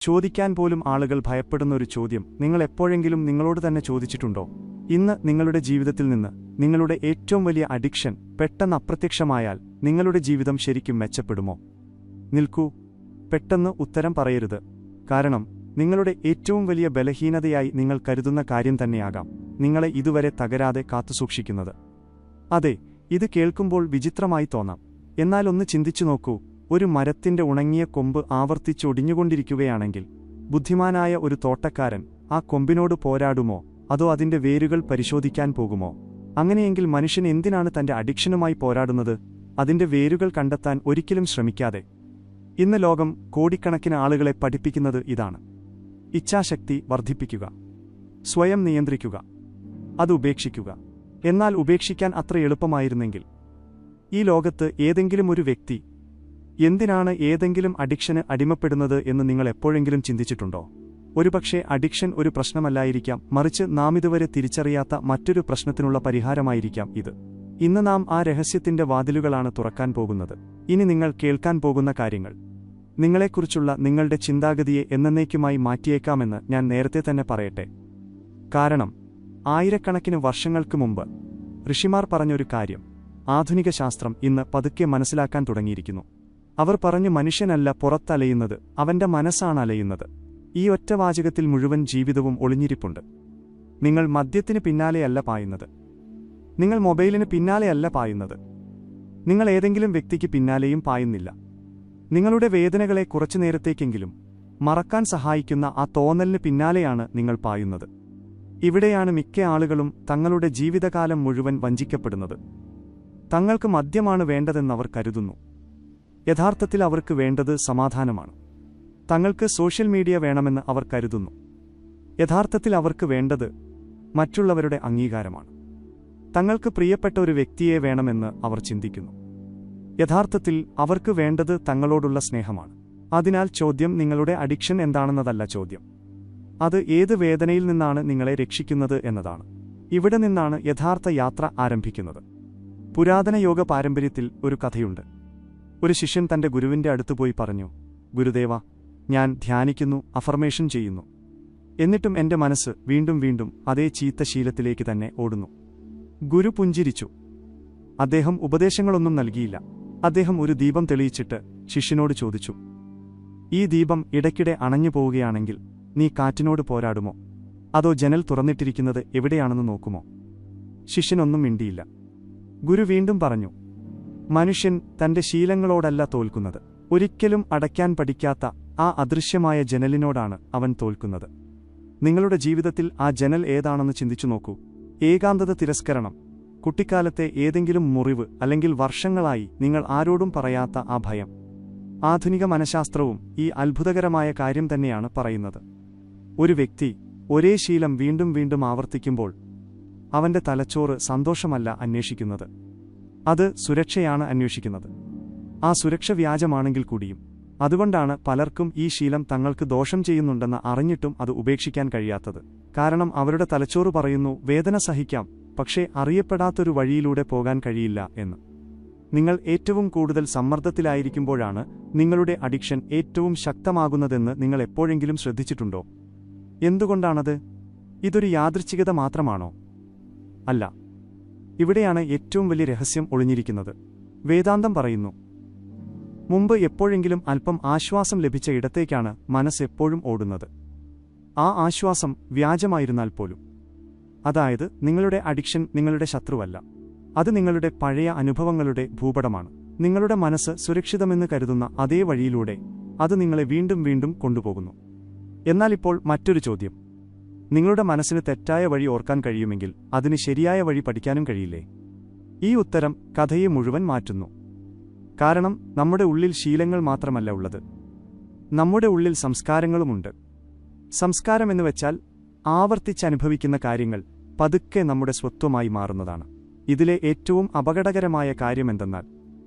ചോദിക്കാൻ പോലും ആളുകൾ ഭയപ്പെടുന്ന ഒരു ചോദ്യം നിങ്ങൾ എപ്പോഴെങ്കിലും നിങ്ങളോട് തന്നെ ചോദിച്ചിട്ടുണ്ടോ? ഇന്ന് നിങ്ങളുടെ ജീവിതത്തിൽ നിന്ന് നിങ്ങളുടെ ഏറ്റവും വലിയ അഡിക്ഷൻ പെട്ടെന്ന് അപ്രത്യക്ഷമായാൽ നിങ്ങളുടെ ജീവിതം ശരിക്കും മെച്ചപ്പെടുമോ? നിൽക്കൂ, പെട്ടെന്ന് ഉത്തരം പറയരുത്. കാരണം നിങ്ങളുടെ ഏറ്റവും വലിയ ബലഹീനതയായി നിങ്ങൾ കരുതുന്ന കാര്യം തന്നെയാകാം നിങ്ങളെ ഇതുവരെ തകരാതെ കാത്തുസൂക്ഷിക്കുന്നത്. അതെ, ഇത് കേൾക്കുമ്പോൾ വിചിത്രമായി തോന്നാം. എന്നാൽ ഒന്ന് ചിന്തിച്ചു നോക്കൂ. ഒരു മരത്തിന്റെ ഉണങ്ങിയ കൊമ്പ് ആവർത്തിച്ചൊടിഞ്ഞുകൊണ്ടിരിക്കുകയാണെങ്കിൽ ബുദ്ധിമാനായ ഒരു തോട്ടക്കാരൻ ആ കൊമ്പിനോട് പോരാടുമോ, അതോ അതിന്റെ വേരുകൾ പരിശോധിക്കാൻ പോകുമോ? അങ്ങനെയെങ്കിൽ മനുഷ്യൻ എന്തിനാണ് തന്റെ അഡിക്ഷനുമായി പോരാടുന്നത്, അതിന്റെ വേരുകൾ കണ്ടെത്താൻ ഒരിക്കലും ശ്രമിക്കാതെ? ഇന്ന് ലോകം കോടിക്കണക്കിന് ആളുകളെ പഠിപ്പിക്കുന്നത് ഇതാണ്. ഇച്ഛാശക്തി വർദ്ധിപ്പിക്കുക, സ്വയം നിയന്ത്രിക്കുക, അത് ഉപേക്ഷിക്കുക. എന്നാൽ ഉപേക്ഷിക്കാൻ അത്ര എളുപ്പമായിരുന്നെങ്കിൽ ഈ ലോകത്ത് ഏതെങ്കിലും ഒരു വ്യക്തി എന്തിനാണ് ഏതെങ്കിലും അഡിക്ഷന് അടിമപ്പെടുന്നത് എന്ന് നിങ്ങൾ എപ്പോഴെങ്കിലും ചിന്തിച്ചിട്ടുണ്ടോ? ഒരുപക്ഷെ അഡിക്ഷൻ ഒരു പ്രശ്നമല്ലായിരിക്കാം, മറിച്ച് നാം ഇതുവരെ തിരിച്ചറിയാത്ത മറ്റൊരു പ്രശ്നത്തിനുള്ള പരിഹാരമായിരിക്കാം ഇത്. ഇന്ന് നാം ആ രഹസ്യത്തിന്റെ വാതിലുകളാണ് തുറക്കാൻ പോകുന്നത്. ഇനി നിങ്ങൾ കേൾക്കാൻ പോകുന്ന കാര്യങ്ങൾ നിങ്ങളെക്കുറിച്ചുള്ള നിങ്ങളുടെ ചിന്താഗതിയെ എന്നേക്കുമായി മാറ്റിയേക്കാമെന്ന് ഞാൻ നേരത്തെ തന്നെ പറയട്ടെ. കാരണം ആയിരക്കണക്കിന് വർഷങ്ങൾക്ക് മുമ്പ് ഋഷിമാർ പറഞ്ഞൊരു കാര്യം ആധുനിക ശാസ്ത്രം ഇന്ന് പതുക്കെ മനസ്സിലാക്കാൻ തുടങ്ങിയിരിക്കുന്നു. അവർ പറഞ്ഞു, മനുഷ്യനല്ല പുറത്തലയുന്നത്, അവന്റെ മനസ്സാണ് അലയുന്നത്. ഈ ഒറ്റ വാചകത്തിൽ മുഴുവൻ ജീവിതവും ഒളിഞ്ഞിരിപ്പുണ്ട്. നിങ്ങൾ മദ്യത്തിന് പിന്നാലെയല്ല പായുന്നത്, നിങ്ങൾ മൊബൈലിന് പിന്നാലെയല്ല പായുന്നത്, നിങ്ങൾ ഏതെങ്കിലും വ്യക്തിക്ക് പിന്നാലെയും പായുന്നില്ല. നിങ്ങളുടെ വേദനകളെ കുറച്ചു നേരത്തേക്കെങ്കിലും മറക്കാൻ സഹായിക്കുന്ന ആ തോന്നലിന് പിന്നാലെയാണ് നിങ്ങൾ പായുന്നത്. ഇവിടെയാണ് മിക്ക ആളുകളും തങ്ങളുടെ ജീവിതകാലം മുഴുവൻ വഞ്ചിക്കപ്പെടുന്നത്. തങ്ങൾക്ക് മദ്യമാണ് വേണ്ടതെന്നവർ കരുതുന്നു. യഥാർത്ഥത്തിൽ അവർക്ക് വേണ്ടത് സമാധാനമാണ്. തങ്ങൾക്ക് സോഷ്യൽ മീഡിയ വേണമെന്ന് അവർ കരുതുന്നു. യഥാർത്ഥത്തിൽ അവർക്ക് വേണ്ടത് മറ്റുള്ളവരുടെ അംഗീകാരമാണ്. തങ്ങൾക്ക് പ്രിയപ്പെട്ട ഒരു വ്യക്തിയെ വേണമെന്ന് അവർ ചിന്തിക്കുന്നു. യഥാർത്ഥത്തിൽ അവർക്ക് വേണ്ടത് തങ്ങളോടുള്ള സ്നേഹമാണ്. അതിനാൽ ചോദ്യം നിങ്ങളുടെ അഡിക്ഷൻ എന്താണെന്നതല്ല ചോദ്യം, അത് ഏത് വേദനയിൽ നിന്നാണ് നിങ്ങളെ രക്ഷിക്കുന്നത് എന്നതാണ്. ഇവിടെ നിന്നാണ് യഥാർത്ഥ യാത്ര ആരംഭിക്കുന്നത്. പുരാതന യോഗ പാരമ്പര്യത്തിൽ ഒരു കഥയുണ്ട്. ഒരു ശിഷ്യൻ തന്റെ ഗുരുവിന്റെ അടുത്തുപോയി പറഞ്ഞു, ഗുരുദേവ, ഞാൻ ധ്യാനിക്കുന്നു, അഫർമേഷൻ ചെയ്യുന്നു, എന്നിട്ടും എന്റെ മനസ്സ് വീണ്ടും വീണ്ടും അതേ ചീത്ത ശീലത്തിലേക്ക് തന്നെ ഓടുന്നു. ഗുരു പുഞ്ചിരിച്ചു. അദ്ദേഹം ഉപദേശങ്ങളൊന്നും നൽകിയില്ല. അദ്ദേഹം ഒരു ദീപം തെളിയിച്ചിട്ട് ശിഷ്യനോട് ചോദിച്ചു, ഈ ദീപം ഇടയ്ക്കിടെ അണഞ്ഞു പോവുകയാണെങ്കിൽ നീ കാറ്റിനോട് പോരാടുമോ, അതോ ജനൽ തുറന്നിട്ടിരിക്കുന്നത് എവിടെയാണെന്ന് നോക്കുമോ? ശിഷ്യനൊന്നും മിണ്ടിയില്ല. ഗുരു വീണ്ടും പറഞ്ഞു, മനുഷ്യൻ തന്റെ ശീലങ്ങളോടല്ല തോൽക്കുന്നത്, ഒരിക്കലും അടയ്ക്കാൻ പഠിക്കാത്ത ആ അദൃശ്യമായ ജനലിനോടാണ് അവൻ തോൽക്കുന്നത്. നിങ്ങളുടെ ജീവിതത്തിൽ ആ ജനൽ ഏതാണെന്ന് ചിന്തിച്ചു നോക്കൂ. ഏകാന്തത, തിരസ്കരണം, കുട്ടിക്കാലത്തെ ഏതെങ്കിലും മുറിവ്, അല്ലെങ്കിൽ വർഷങ്ങളായി നിങ്ങൾ ആരോടും പറയാത്ത ആ ഭയം. ആധുനിക മനഃശാസ്ത്രവും ഈ അത്ഭുതകരമായ കാര്യം തന്നെയാണ് പറയുന്നത്. ഒരു വ്യക്തി ഒരേ ശീലം വീണ്ടും വീണ്ടും ആവർത്തിക്കുമ്പോൾ അവന്റെ തലച്ചോറ് സന്തോഷമല്ല അന്വേഷിക്കുന്നത്, അത് സുരക്ഷയാണ് അന്വേഷിക്കുന്നത്. ആ സുരക്ഷ വ്യാജമാണെങ്കിൽ കൂടിയും. അതുകൊണ്ടാണ് പലർക്കും ഈ ശീലം തങ്ങൾക്ക് ദോഷം ചെയ്യുന്നുണ്ടെന്ന് അറിഞ്ഞിട്ടും അത് ഉപേക്ഷിക്കാൻ കഴിയാത്തത്. കാരണം അവരുടെ തലച്ചോറ് പറയുന്നു, വേദന സഹിക്കാം, പക്ഷേ അറിയപ്പെടാത്തൊരു വഴിയിലൂടെ പോകാൻ കഴിയില്ല എന്ന്. നിങ്ങൾ ഏറ്റവും കൂടുതൽ സമ്മർദ്ദത്തിലായിരിക്കുമ്പോഴാണ് നിങ്ങളുടെ അഡിക്ഷൻ ഏറ്റവും ശക്തമാകുന്നതെന്ന് നിങ്ങൾ എപ്പോഴെങ്കിലും ശ്രദ്ധിച്ചിട്ടുണ്ടോ? എന്തുകൊണ്ടാണത്? ഇതൊരു യാദൃച്ഛികത മാത്രമാണോ? അല്ല. ഇവിടെയാണ് ഏറ്റവും വലിയ രഹസ്യം ഒളിഞ്ഞിരിക്കുന്നത്. വേദാന്തം പറയുന്നു, മുമ്പ് എപ്പോഴെങ്കിലും അല്പം ആശ്വാസം ലഭിച്ച ഇടത്തേക്കാണ് മനസ്സ് എപ്പോഴും ഓടുന്നത്. ആ ആശ്വാസം വ്യാജമായിരുന്നാൽ പോലും. അതായത് നിങ്ങളുടെ അഡിക്ഷൻ നിങ്ങളുടെ ശത്രുവല്ല, അത് നിങ്ങളുടെ പഴയ അനുഭവങ്ങളുടെ ഭൂപടമാണ്. നിങ്ങളുടെ മനസ്സ് സുരക്ഷിതമെന്ന് കരുതുന്ന അതേ വഴിയിലൂടെ അത് നിങ്ങളെ വീണ്ടും വീണ്ടും കൊണ്ടുപോകുന്നു. എന്നാൽ ഇപ്പോൾ മറ്റൊരു ചോദ്യം, നിങ്ങളുടെ മനസ്സിന് തെറ്റായ വഴി ഓർക്കാൻ കഴിയുമെങ്കിൽ അതിന് ശരിയായ വഴി പഠിക്കാനും കഴിയില്ലേ? ഈ ഉത്തരം കഥയെ മുഴുവൻ മാറ്റുന്നു. കാരണം നമ്മുടെ ഉള്ളിൽ ശീലങ്ങൾ മാത്രമല്ല ഉള്ളത്, നമ്മുടെ ഉള്ളിൽ സംസ്കാരങ്ങളുമുണ്ട്. സംസ്കാരമെന്ന് വെച്ചാൽ ആവർത്തിച്ചനുഭവിക്കുന്ന കാര്യങ്ങൾ പതുക്കെ നമ്മുടെ സ്വത്വമായി മാറുന്നതാണ്. ഇതിലെ ഏറ്റവും അപകടകരമായ കാര്യമെന്തെന്നാൽ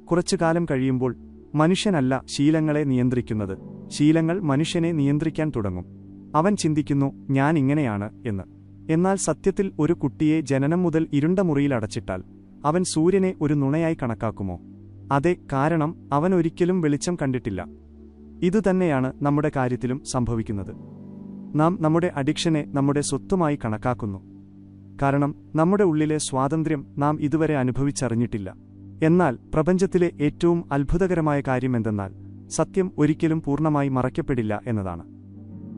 കുറച്ചുകാലം കഴിയുമ്പോൾ മനുഷ്യനല്ല ശീലങ്ങളെ നിയന്ത്രിക്കുന്നത്, ശീലങ്ങൾ മനുഷ്യനെ നിയന്ത്രിക്കാൻ തുടങ്ങും. അവൻ ചിന്തിക്കുന്നു, ഞാൻ ഇങ്ങനെയാണ് എന്ന്. എന്നാൽ സത്യത്തിൽ ഒരു കുട്ടിയെ ജനനം മുതൽ ഇരുണ്ട മുറിയിൽ അടച്ചിട്ടാൽ അവൻ സൂര്യനെ ഒരു നുണയായി കണക്കാക്കുമോ? അതെ, കാരണം അവൻ ഒരിക്കലും വെളിച്ചം കണ്ടിട്ടില്ല. ഇതുതന്നെയാണ് നമ്മുടെ കാര്യത്തിലും സംഭവിക്കുന്നത്. നാം നമ്മുടെ അഡിക്ഷനെ നമ്മുടെ സ്വത്തുമായി കണക്കാക്കുന്നു. കാരണം നമ്മുടെ ഉള്ളിലെ സ്വാതന്ത്ര്യം നാം ഇതുവരെ അനുഭവിച്ചറിഞ്ഞിട്ടില്ല. എന്നാൽ പ്രപഞ്ചത്തിലെ ഏറ്റവും അത്ഭുതകരമായ കാര്യമെന്തെന്നാൽ സത്യം ഒരിക്കലും പൂർണ്ണമായി മറയ്ക്കപ്പെടില്ല എന്നതാണ്.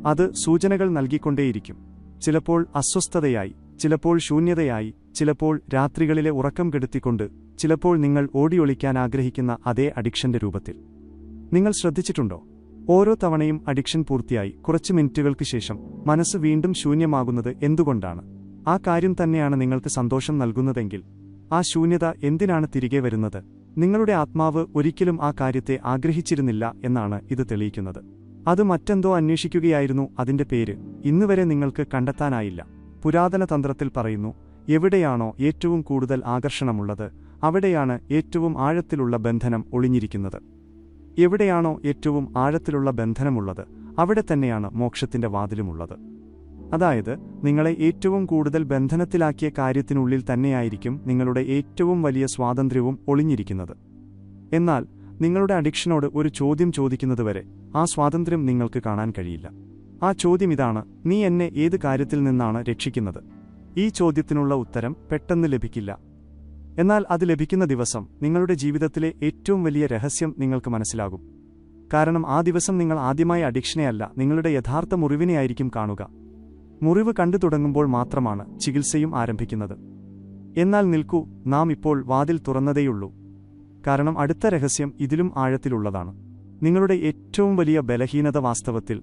അത് സൂചനകൾ നൽകിക്കൊണ്ടേയിരിക്കും. ചിലപ്പോൾ അസ്വസ്ഥതയായി, ചിലപ്പോൾ ശൂന്യതയായി, ചിലപ്പോൾ രാത്രികളിലെ ഉറക്കം കെടുത്തിക്കൊണ്ട്, ചിലപ്പോൾ നിങ്ങൾ ഓടിയൊളിക്കാൻ ആഗ്രഹിക്കുന്ന അതേ അഡിക്ഷന്റെ രൂപത്തിൽ. നിങ്ങൾ ശ്രദ്ധിച്ചിട്ടുണ്ടോ? ഓരോ തവണയും അഡിക്ഷൻ പൂർത്തിയായി കുറച്ച് മിനിറ്റുകൾക്ക് ശേഷം മനസ്സ് വീണ്ടും ശൂന്യമാകുന്നത് എന്തുകൊണ്ടാണ്? ആ കാര്യം തന്നെയാണ് നിങ്ങൾക്ക് സന്തോഷം നൽകുന്നതെങ്കിൽ ആ ശൂന്യത എന്തിനാണ് തിരികെ വരുന്നത്? നിങ്ങളുടെ ആത്മാവ് ഒരിക്കലും ആ കാര്യത്തെ ആഗ്രഹിച്ചിരുന്നില്ല എന്നാണ് ഇത് തെളിയിക്കുന്നത്. അത് മറ്റെന്തോ അന്വേഷിക്കുകയായിരുന്നു. അതിന്റെ പേര് ഇന്നുവരെ നിങ്ങൾക്ക് കണ്ടെത്താനായില്ല. പുരാതന തന്ത്രത്തിൽ പറയുന്നു, എവിടെയാണോ ഏറ്റവും കൂടുതൽ ആകർഷണമുള്ളത് അവിടെയാണ് ഏറ്റവും ആഴത്തിലുള്ള ബന്ധനം ഒളിഞ്ഞിരിക്കുന്നത്. എവിടെയാണോ ഏറ്റവും ആഴത്തിലുള്ള ബന്ധനമുള്ളത് അവിടെ തന്നെയാണ് മോക്ഷത്തിന്റെ വാതിലുമുള്ളത്. അതായത് നിങ്ങളെ ഏറ്റവും കൂടുതൽ ബന്ധനത്തിലാക്കിയ കാര്യത്തിനുള്ളിൽ തന്നെയായിരിക്കും നിങ്ങളുടെ ഏറ്റവും വലിയ സ്വാതന്ത്ര്യവും ഒളിഞ്ഞിരിക്കുന്നത്. എന്നാൽ നിങ്ങളുടെ അഡിക്ഷനോട് ഒരു ചോദ്യം ചോദിക്കുന്നതുവരെ ആ സ്വാതന്ത്ര്യം നിങ്ങൾക്ക് കാണാൻ കഴിയില്ല. ആ ചോദ്യം ഇതാണ്: നീ എന്നെ ഏത് കാര്യത്തിൽ നിന്നാണ് രക്ഷിക്കുന്നത്? ഈ ചോദ്യത്തിനുള്ള ഉത്തരം പെട്ടെന്ന് ലഭിക്കില്ല. എന്നാൽ അത് ലഭിക്കുന്ന ദിവസം നിങ്ങളുടെ ജീവിതത്തിലെ ഏറ്റവും വലിയ രഹസ്യം നിങ്ങൾക്ക് മനസ്സിലാകും. കാരണം ആ ദിവസം നിങ്ങൾ ആദ്യമായി അഡിക്ഷനെയല്ല, നിങ്ങളുടെ യഥാർത്ഥ മുറിവിനെയായിരിക്കും കാണുക. മുറിവ് കണ്ടു തുടങ്ങുമ്പോൾ മാത്രമാണ് ചികിത്സയും ആരംഭിക്കുന്നത്. എന്നാൽ നിൽക്കൂ, നാം ഇപ്പോൾ വാതിൽ തുറന്നതേയുള്ളൂ. കാരണം അടുത്ത രഹസ്യം ഇതിലും ആഴത്തിലുള്ളതാണ്. നിങ്ങളുടെ ഏറ്റവും വലിയ ബലഹീനത വാസ്തവത്തിൽ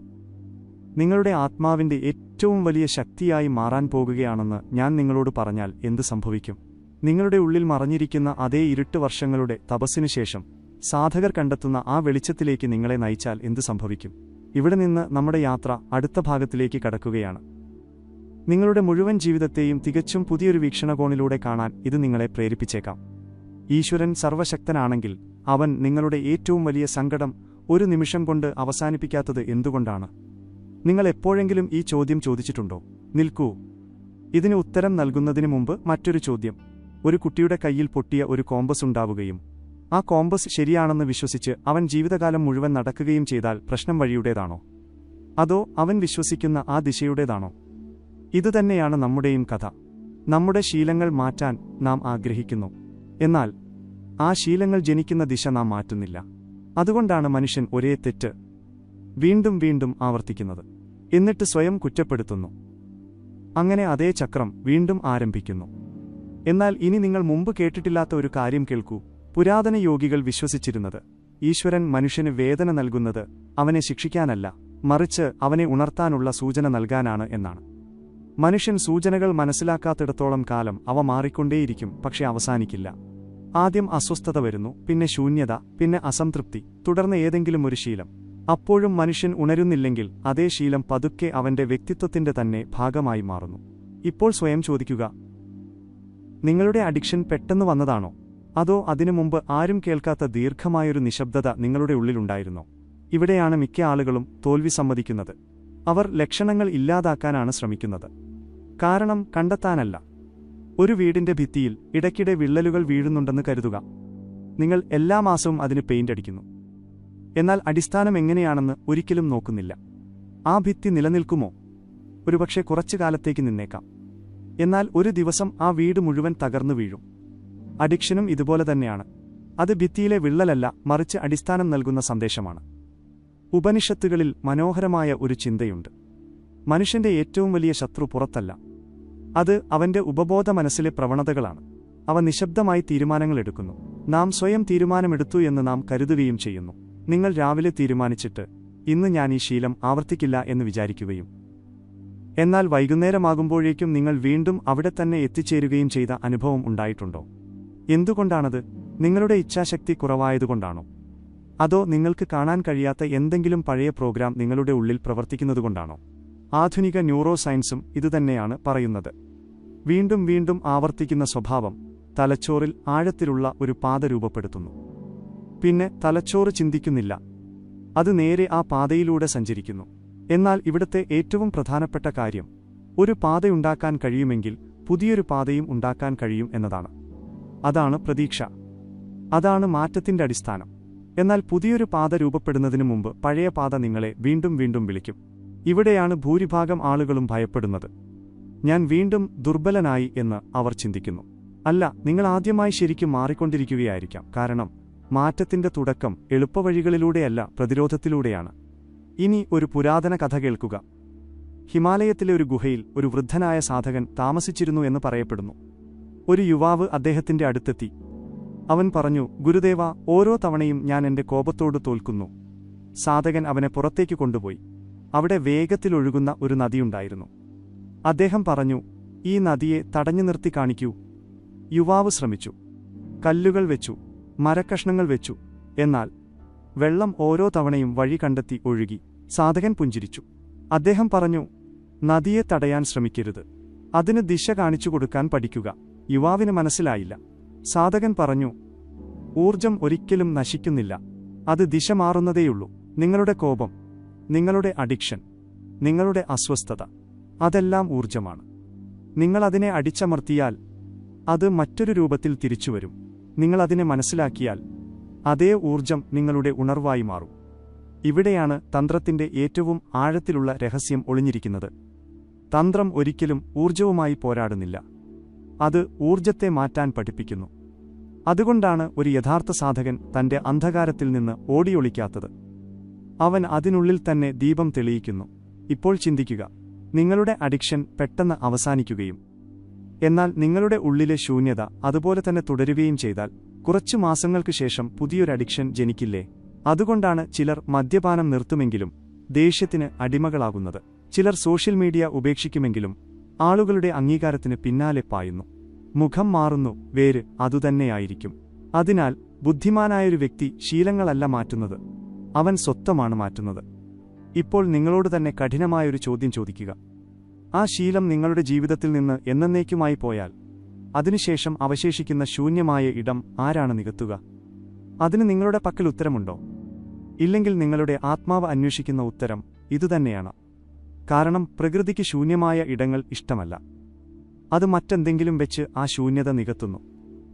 നിങ്ങളുടെ ആത്മാവിന്റെ ഏറ്റവും വലിയ ശക്തിയായി മാറാൻ പോകുകയാണെന്ന് ഞാൻ നിങ്ങളോട് പറഞ്ഞാൽ എന്ത് സംഭവിക്കും? നിങ്ങളുടെ ഉള്ളിൽ മറഞ്ഞിരിക്കുന്ന അതേ ഇരുട്ട് വർഷങ്ങളുടെ തപസ്സിനു ശേഷം സാധകർ കണ്ടെത്തുന്ന ആ വെളിച്ചത്തിലേക്ക് നിങ്ങളെ നയിച്ചാൽ എന്ത് സംഭവിക്കും? ഇവിടെ നിന്ന് നമ്മുടെ യാത്ര അടുത്ത ഭാഗത്തിലേക്ക് കടക്കുകയാണ്. നിങ്ങളുടെ മുഴുവൻ ജീവിതത്തെയും തികച്ചും പുതിയൊരു വീക്ഷണകോണിലൂടെ കാണാൻ ഇത് നിങ്ങളെ പ്രേരിപ്പിച്ചേക്കാം. ഈശ്വരൻ സർവശക്തനാണെങ്കിൽ അവൻ നിങ്ങളുടെ ഏറ്റവും വലിയ സങ്കടം ഒരു നിമിഷം കൊണ്ട് അവസാനിപ്പിക്കാത്തത് എന്തുകൊണ്ടാണ്? നിങ്ങൾ എപ്പോഴെങ്കിലും ഈ ചോദ്യം ചോദിച്ചിട്ടുണ്ടോ? നിൽക്കൂ, ഇതിന് ഉത്തരം നൽകുന്നതിന് മുമ്പ് മറ്റൊരു ചോദ്യം. ഒരു കുട്ടിയുടെ കയ്യിൽ പൊട്ടിയ ഒരു കോമ്പസ് ഉണ്ടാവുകയും ആ കോമ്പസ് ശരിയാണെന്ന് വിശ്വസിച്ച് അവൻ ജീവിതകാലം മുഴുവൻ നടക്കുകയും ചെയ്താൽ പ്രശ്നം വഴിയുടേതാണോ? അതോ അവൻ വിശ്വസിക്കുന്ന ആ ദിശയുടേതാണോ? ഇതുതന്നെയാണ് നമ്മുടെയും കഥ. നമ്മുടെ ശീലങ്ങൾ മാറ്റാൻ നാം ആഗ്രഹിക്കുന്നു. എന്നാൽ ആ ശീലങ്ങൾ ജനിക്കുന്ന ദിശ നാം മാറ്റുന്നില്ല. അതുകൊണ്ടാണ് മനുഷ്യൻ ഒരേ തെറ്റ് വീണ്ടും വീണ്ടും ആവർത്തിക്കുന്നത്. എന്നിട്ട് സ്വയം കുറ്റപ്പെടുത്തുന്നു. അങ്ങനെ അതേ ചക്രം വീണ്ടും ആരംഭിക്കുന്നു. എന്നാൽ ഇനി നിങ്ങൾ മുമ്പ് കേട്ടിട്ടില്ലാത്ത ഒരു കാര്യം കേൾക്കൂ. പുരാതന യോഗികൾ വിശ്വസിച്ചിരുന്നത് ഈശ്വരൻ മനുഷ്യന് വേദന നൽകുന്നത് അവനെ ശിക്ഷിക്കാനല്ല, മറിച്ച് അവനെ ഉണർത്താനുള്ള സൂചന നൽകാനാണ് എന്നാണ്. മനുഷ്യൻ സൂചനകൾ മനസ്സിലാക്കാത്തിടത്തോളം കാലം അവ മാറിക്കൊണ്ടേയിരിക്കും, പക്ഷെ അവസാനിക്കില്ല. ആദ്യം അസ്വസ്ഥത വരുന്നു, പിന്നെ ശൂന്യത, പിന്നെ അസംതൃപ്തി, തുടർന്ന് ഏതെങ്കിലും ഒരു ശീലം. അപ്പോഴും മനുഷ്യൻ ഉണരുന്നില്ലെങ്കിൽ അതേ ശീലം പതുക്കെ അവന്റെ വ്യക്തിത്വത്തിന്റെ തന്നെ ഭാഗമായി മാറുന്നു. ഇപ്പോൾ സ്വയം ചോദിക്കുക, നിങ്ങളുടെ അഡിക്ഷൻ പെട്ടെന്ന് വന്നതാണോ? അതോ അതിനു മുമ്പ് ആരും കേൾക്കാത്ത ദീർഘമായൊരു നിശബ്ദത നിങ്ങളുടെ ഉള്ളിലുണ്ടായിരുന്നോ? ഇവിടെയാണ് മിക്ക ആളുകളും തോൽവി സമ്മതിക്കുന്നത്. അവർ ലക്ഷണങ്ങൾ ഇല്ലാതാക്കാനാണ് ശ്രമിക്കുന്നത്. കാരണം കണ്ടെത്താനല്ല. ഒരു വീടിന്റെ ഭിത്തിയിൽ ഇടയ്ക്കിടെ വിള്ളലുകൾ വീഴുന്നുണ്ടെന്ന് കരുതുക. നിങ്ങൾ എല്ലാ മാസവും അതിന് പെയിന്റ് അടിക്കുന്നു. എന്നാൽ അടിസ്ഥാനം എങ്ങനെയാണെന്ന് ഒരിക്കലും നോക്കുന്നില്ല. ആ ഭിത്തി നിലനിൽക്കുമോ? ഒരുപക്ഷെ കുറച്ചു കാലത്തേക്ക് നിന്നേക്കാം. എന്നാൽ ഒരു ദിവസം ആ വീട് മുഴുവൻ തകർന്നു വീഴും. അഡിക്ഷനും ഇതുപോലെ തന്നെയാണ്. അത് ഭിത്തിയിലെ വിള്ളലല്ല, മറിച്ച് അടിസ്ഥാനം നൽകുന്ന സന്ദേശമാണ്. ഉപനിഷത്തുകളിൽ മനോഹരമായ ഒരു ചിന്തയുണ്ട്. മനുഷ്യന്റെ ഏറ്റവും വലിയ ശത്രു പുറത്തല്ല, അത് അവന്റെ ഉപബോധ മനസ്സിലെ പ്രവണതകളാണ്. അവ നിശബ്ദമായി തീരുമാനങ്ങൾ എടുക്കുന്നു. നാം സ്വയം തീരുമാനമെടുത്തു എന്ന് നാം കരുതുകയും ചെയ്യുന്നു. നിങ്ങൾ രാവിലെ തീരുമാനിച്ചിട്ട് ഇന്ന് ഞാൻ ഈ ശീലം ആവർത്തിക്കില്ല എന്ന് വിചാരിക്കുകയും എന്നാൽ വൈകുന്നേരമാകുമ്പോഴേക്കും നിങ്ങൾ വീണ്ടും അവിടെ തന്നെ എത്തിച്ചേരുകയും ചെയ്ത അനുഭവം ഉണ്ടായിട്ടുണ്ടോ? എന്തുകൊണ്ടാണത്? നിങ്ങളുടെ ഇച്ഛാശക്തി കുറവായതുകൊണ്ടാണോ? അതോ നിങ്ങൾക്ക് കാണാൻ കഴിയാത്ത എന്തെങ്കിലും പഴയ പ്രോഗ്രാം നിങ്ങളുടെ ഉള്ളിൽ പ്രവർത്തിക്കുന്നതുകൊണ്ടാണോ? ആധുനിക ന്യൂറോ സയൻസും ഇതുതന്നെയാണ് പറയുന്നത്. വീണ്ടും വീണ്ടും ആവർത്തിക്കുന്ന സ്വഭാവം തലച്ചോറിൽ ആഴത്തിലുള്ള ഒരു പാത രൂപപ്പെടുത്തുന്നു. പിന്നെ തലച്ചോറ് ചിന്തിക്കുന്നില്ല, അത് നേരെ ആ പാതയിലൂടെ സഞ്ചരിക്കുന്നു. എന്നാൽ ഇവിടുത്തെ ഏറ്റവും പ്രധാനപ്പെട്ട കാര്യം, ഒരു പാതയുണ്ടാക്കാൻ കഴിയുമെങ്കിൽ പുതിയൊരു പാതയും ഉണ്ടാക്കാൻ കഴിയും എന്നതാണ്. അതാണ് പ്രതീക്ഷ. അതാണ് മാറ്റത്തിന്റെ അടിസ്ഥാനം. എന്നാൽ പുതിയൊരു പാത രൂപപ്പെടുന്നതിനു മുമ്പ് പഴയ പാത നിങ്ങളെ വീണ്ടും വീണ്ടും വിളിക്കും. ഇവിടെയാണ് ഭൂരിഭാഗം ആളുകളും ഭയപ്പെടുന്നത്. ഞാൻ വീണ്ടും ദുർബലനായി എന്ന് അവർ ചിന്തിക്കുന്നു. അല്ല, നിങ്ങൾ ആദ്യമായി ശരിക്കും മാറിക്കൊണ്ടിരിക്കുകയായിരിക്കാം. കാരണം മാറ്റത്തിന്റെ തുടക്കം എളുപ്പവഴികളിലൂടെയല്ല, പ്രതിരോധത്തിലൂടെയാണ്. ഇനി ഒരു പുരാതന കഥ കേൾക്കുക. ഹിമാലയത്തിലെ ഒരു ഗുഹയിൽ ഒരു വൃദ്ധനായ സാധകൻ താമസിച്ചിരുന്നു എന്ന് പറയപ്പെടുന്നു. ഒരു യുവാവ് അദ്ദേഹത്തിന്റെ അടുത്തെത്തി. അവൻ പറഞ്ഞു, ഗുരുദേവ, ഓരോ തവണയും ഞാൻ എന്റെ കോപത്തോട് തോൽക്കുന്നു. സാധകൻ അവനെ പുറത്തേക്ക് കൊണ്ടുപോയി. അവിടെ വേഗത്തിലൊഴുകുന്ന ഒരു നദിയുണ്ടായിരുന്നു. അദ്ദേഹം പറഞ്ഞു, ഈ നദിയെ തടഞ്ഞു നിർത്തി കാണിക്കൂ. യുവാവ് ശ്രമിച്ചു. കല്ലുകൾ വെച്ചു, മരക്കഷ്ണങ്ങൾ വെച്ചു. എന്നാൽ വെള്ളം ഓരോ തവണയും വഴി കണ്ടെത്തി ഒഴുകി. സാധകൻ പുഞ്ചിരിച്ചു. അദ്ദേഹം പറഞ്ഞു, നദിയെ തടയാൻ ശ്രമിക്കരുത്, അതിന് ദിശ കാണിച്ചു കൊടുക്കാൻ പഠിക്കുക. യുവാവിന് മനസ്സിലായില്ല. സാധകൻ പറഞ്ഞു, ഊർജം ഒരിക്കലും നശിക്കുന്നില്ല, അത് ദിശ മാറുന്നതേയുള്ളൂ. നിങ്ങളുടെ കോപം, നിങ്ങളുടെ അഡിക്ഷൻ, നിങ്ങളുടെ അസ്വസ്ഥത, അതെല്ലാം ഊർജമാണ്. നിങ്ങളതിനെ അടിച്ചമർത്തിയാൽ അത് മറ്റൊരു രൂപത്തിൽ തിരിച്ചുവരും. നിങ്ങളതിനെ മനസ്സിലാക്കിയാൽ അതേ ഊർജം നിങ്ങളുടെ ഉണർവായി മാറും. ഇവിടെയാണ് തന്ത്രത്തിന്റെ ഏറ്റവും ആഴത്തിലുള്ള രഹസ്യം ഒളിഞ്ഞിരിക്കുന്നത്. തന്ത്രം ഒരിക്കലും ഊർജവുമായി പോരാടുന്നില്ല, അത് ഊർജത്തെ മാറ്റാൻ പഠിപ്പിക്കുന്നു. അതുകൊണ്ടാണ് ഒരു യഥാർത്ഥ സാധകൻ തന്റെ അന്ധകാരത്തിൽ നിന്ന് ഓടിയൊളിക്കാത്തത്. അവൻ അതിനുള്ളിൽ തന്നെ ദീപം തെളിയിക്കുന്നു. ഇപ്പോൾ ചിന്തിക്കുക, നിങ്ങളുടെ അഡിക്ഷൻ പെട്ടെന്ന് അവസാനിക്കുകയും എന്നാൽ നിങ്ങളുടെ ഉള്ളിലെ ശൂന്യത അതുപോലെ തന്നെ തുടരുകയും ചെയ്താൽ കുറച്ചു മാസങ്ങൾക്ക് ശേഷം പുതിയൊരു അഡിക്ഷൻ ജനിക്കില്ലേ? അതുകൊണ്ടാണ് ചിലർ മദ്യപാനം നിർത്തുമെങ്കിലും ദേഷ്യത്തിന് അടിമകളാകുന്നത്. ചിലർ സോഷ്യൽ മീഡിയ ഉപേക്ഷിക്കുമെങ്കിലും ആളുകളുടെ അംഗീകാരത്തിന് പിന്നാലെ പായുന്നു. മുഖം മാറുന്നു, വേര് അതുതന്നെയായിരിക്കും. അതിനാൽ ബുദ്ധിമാനായൊരു വ്യക്തി ശീലങ്ങളല്ല മാറ്റുന്നത്, അവൻ സ്വത്വമാണ് മാറ്റുന്നത്. ഇപ്പോൾ നിങ്ങളോട് തന്നെ കഠിനമായൊരു ചോദ്യം ചോദിക്കുക. ആ ശീലം നിങ്ങളുടെ ജീവിതത്തിൽ നിന്ന് എന്നേക്കുമായി പോയാൽ അതിനുശേഷം അവശേഷിക്കുന്ന ശൂന്യമായ ഇടം ആരാണ് നികത്തുക? അതിന് നിങ്ങളുടെ പക്കൽ ഉത്തരമുണ്ടോ? ഇല്ലെങ്കിൽ നിങ്ങളുടെ ആത്മാവ് അന്വേഷിക്കുന്ന ഉത്തരം ഇതുതന്നെയാണ്. കാരണം പ്രകൃതിക്ക് ശൂന്യമായ ഇടങ്ങൾ ഇഷ്ടമല്ല. അത് മറ്റെന്തെങ്കിലും വെച്ച് ആ ശൂന്യത നികത്തുന്നു.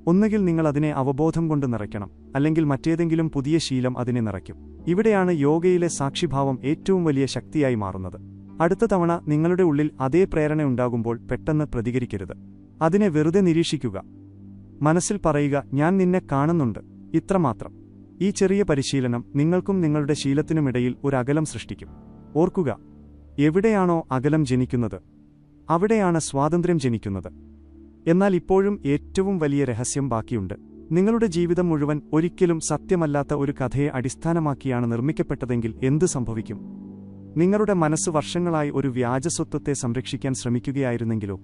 ഒന്നുകിൽ നിങ്ങൾ അതിനെ അവബോധം കൊണ്ട് നിറയ്ക്കണം, അല്ലെങ്കിൽ മറ്റേതെങ്കിലും പുതിയ ശീലം അതിനെ നിറയ്ക്കും. ഇവിടെയാണ് യോഗയിലെ സാക്ഷിഭാവം ഏറ്റവും വലിയ ശക്തിയായി മാറുന്നത്. അടുത്ത തവണ നിങ്ങളുടെ ഉള്ളിൽ അതേ പ്രേരണയുണ്ടാകുമ്പോൾ പെട്ടെന്ന് പ്രതികരിക്കരുത്. അതിനെ വെറുതെ നിരീക്ഷിക്കുക. മനസ്സിൽ പറയുക, ഞാൻ നിന്നെ കാണുന്നുണ്ട്, ഇത്രമാത്രം. ഈ ചെറിയ പരിശീലനം നിങ്ങൾക്കും നിങ്ങളുടെ ശീലത്തിനുമിടയിൽ ഒരു അകലം സൃഷ്ടിക്കും. ഓർക്കുക, എവിടെയാണോ അകലം ജനിക്കുന്നത് അവിടെയാണ് സ്വാതന്ത്ര്യം ജനിക്കുന്നത്. എന്നാൽ ഇപ്പോഴും ഏറ്റവും വലിയ രഹസ്യം ബാക്കിയുണ്ട്. നിങ്ങളുടെ ജീവിതം മുഴുവൻ ഒരിക്കലും സത്യമല്ലാത്ത ഒരു കഥയെ അടിസ്ഥാനമാക്കിയാണ് നിർമ്മിക്കപ്പെട്ടതെങ്കിൽ എന്ത് സംഭവിക്കും? നിങ്ങളുടെ മനസ്സ് വർഷങ്ങളായി ഒരു വ്യാജസ്വത്വത്തെ സംരക്ഷിക്കാൻ ശ്രമിക്കുകയായിരുന്നെങ്കിലോ?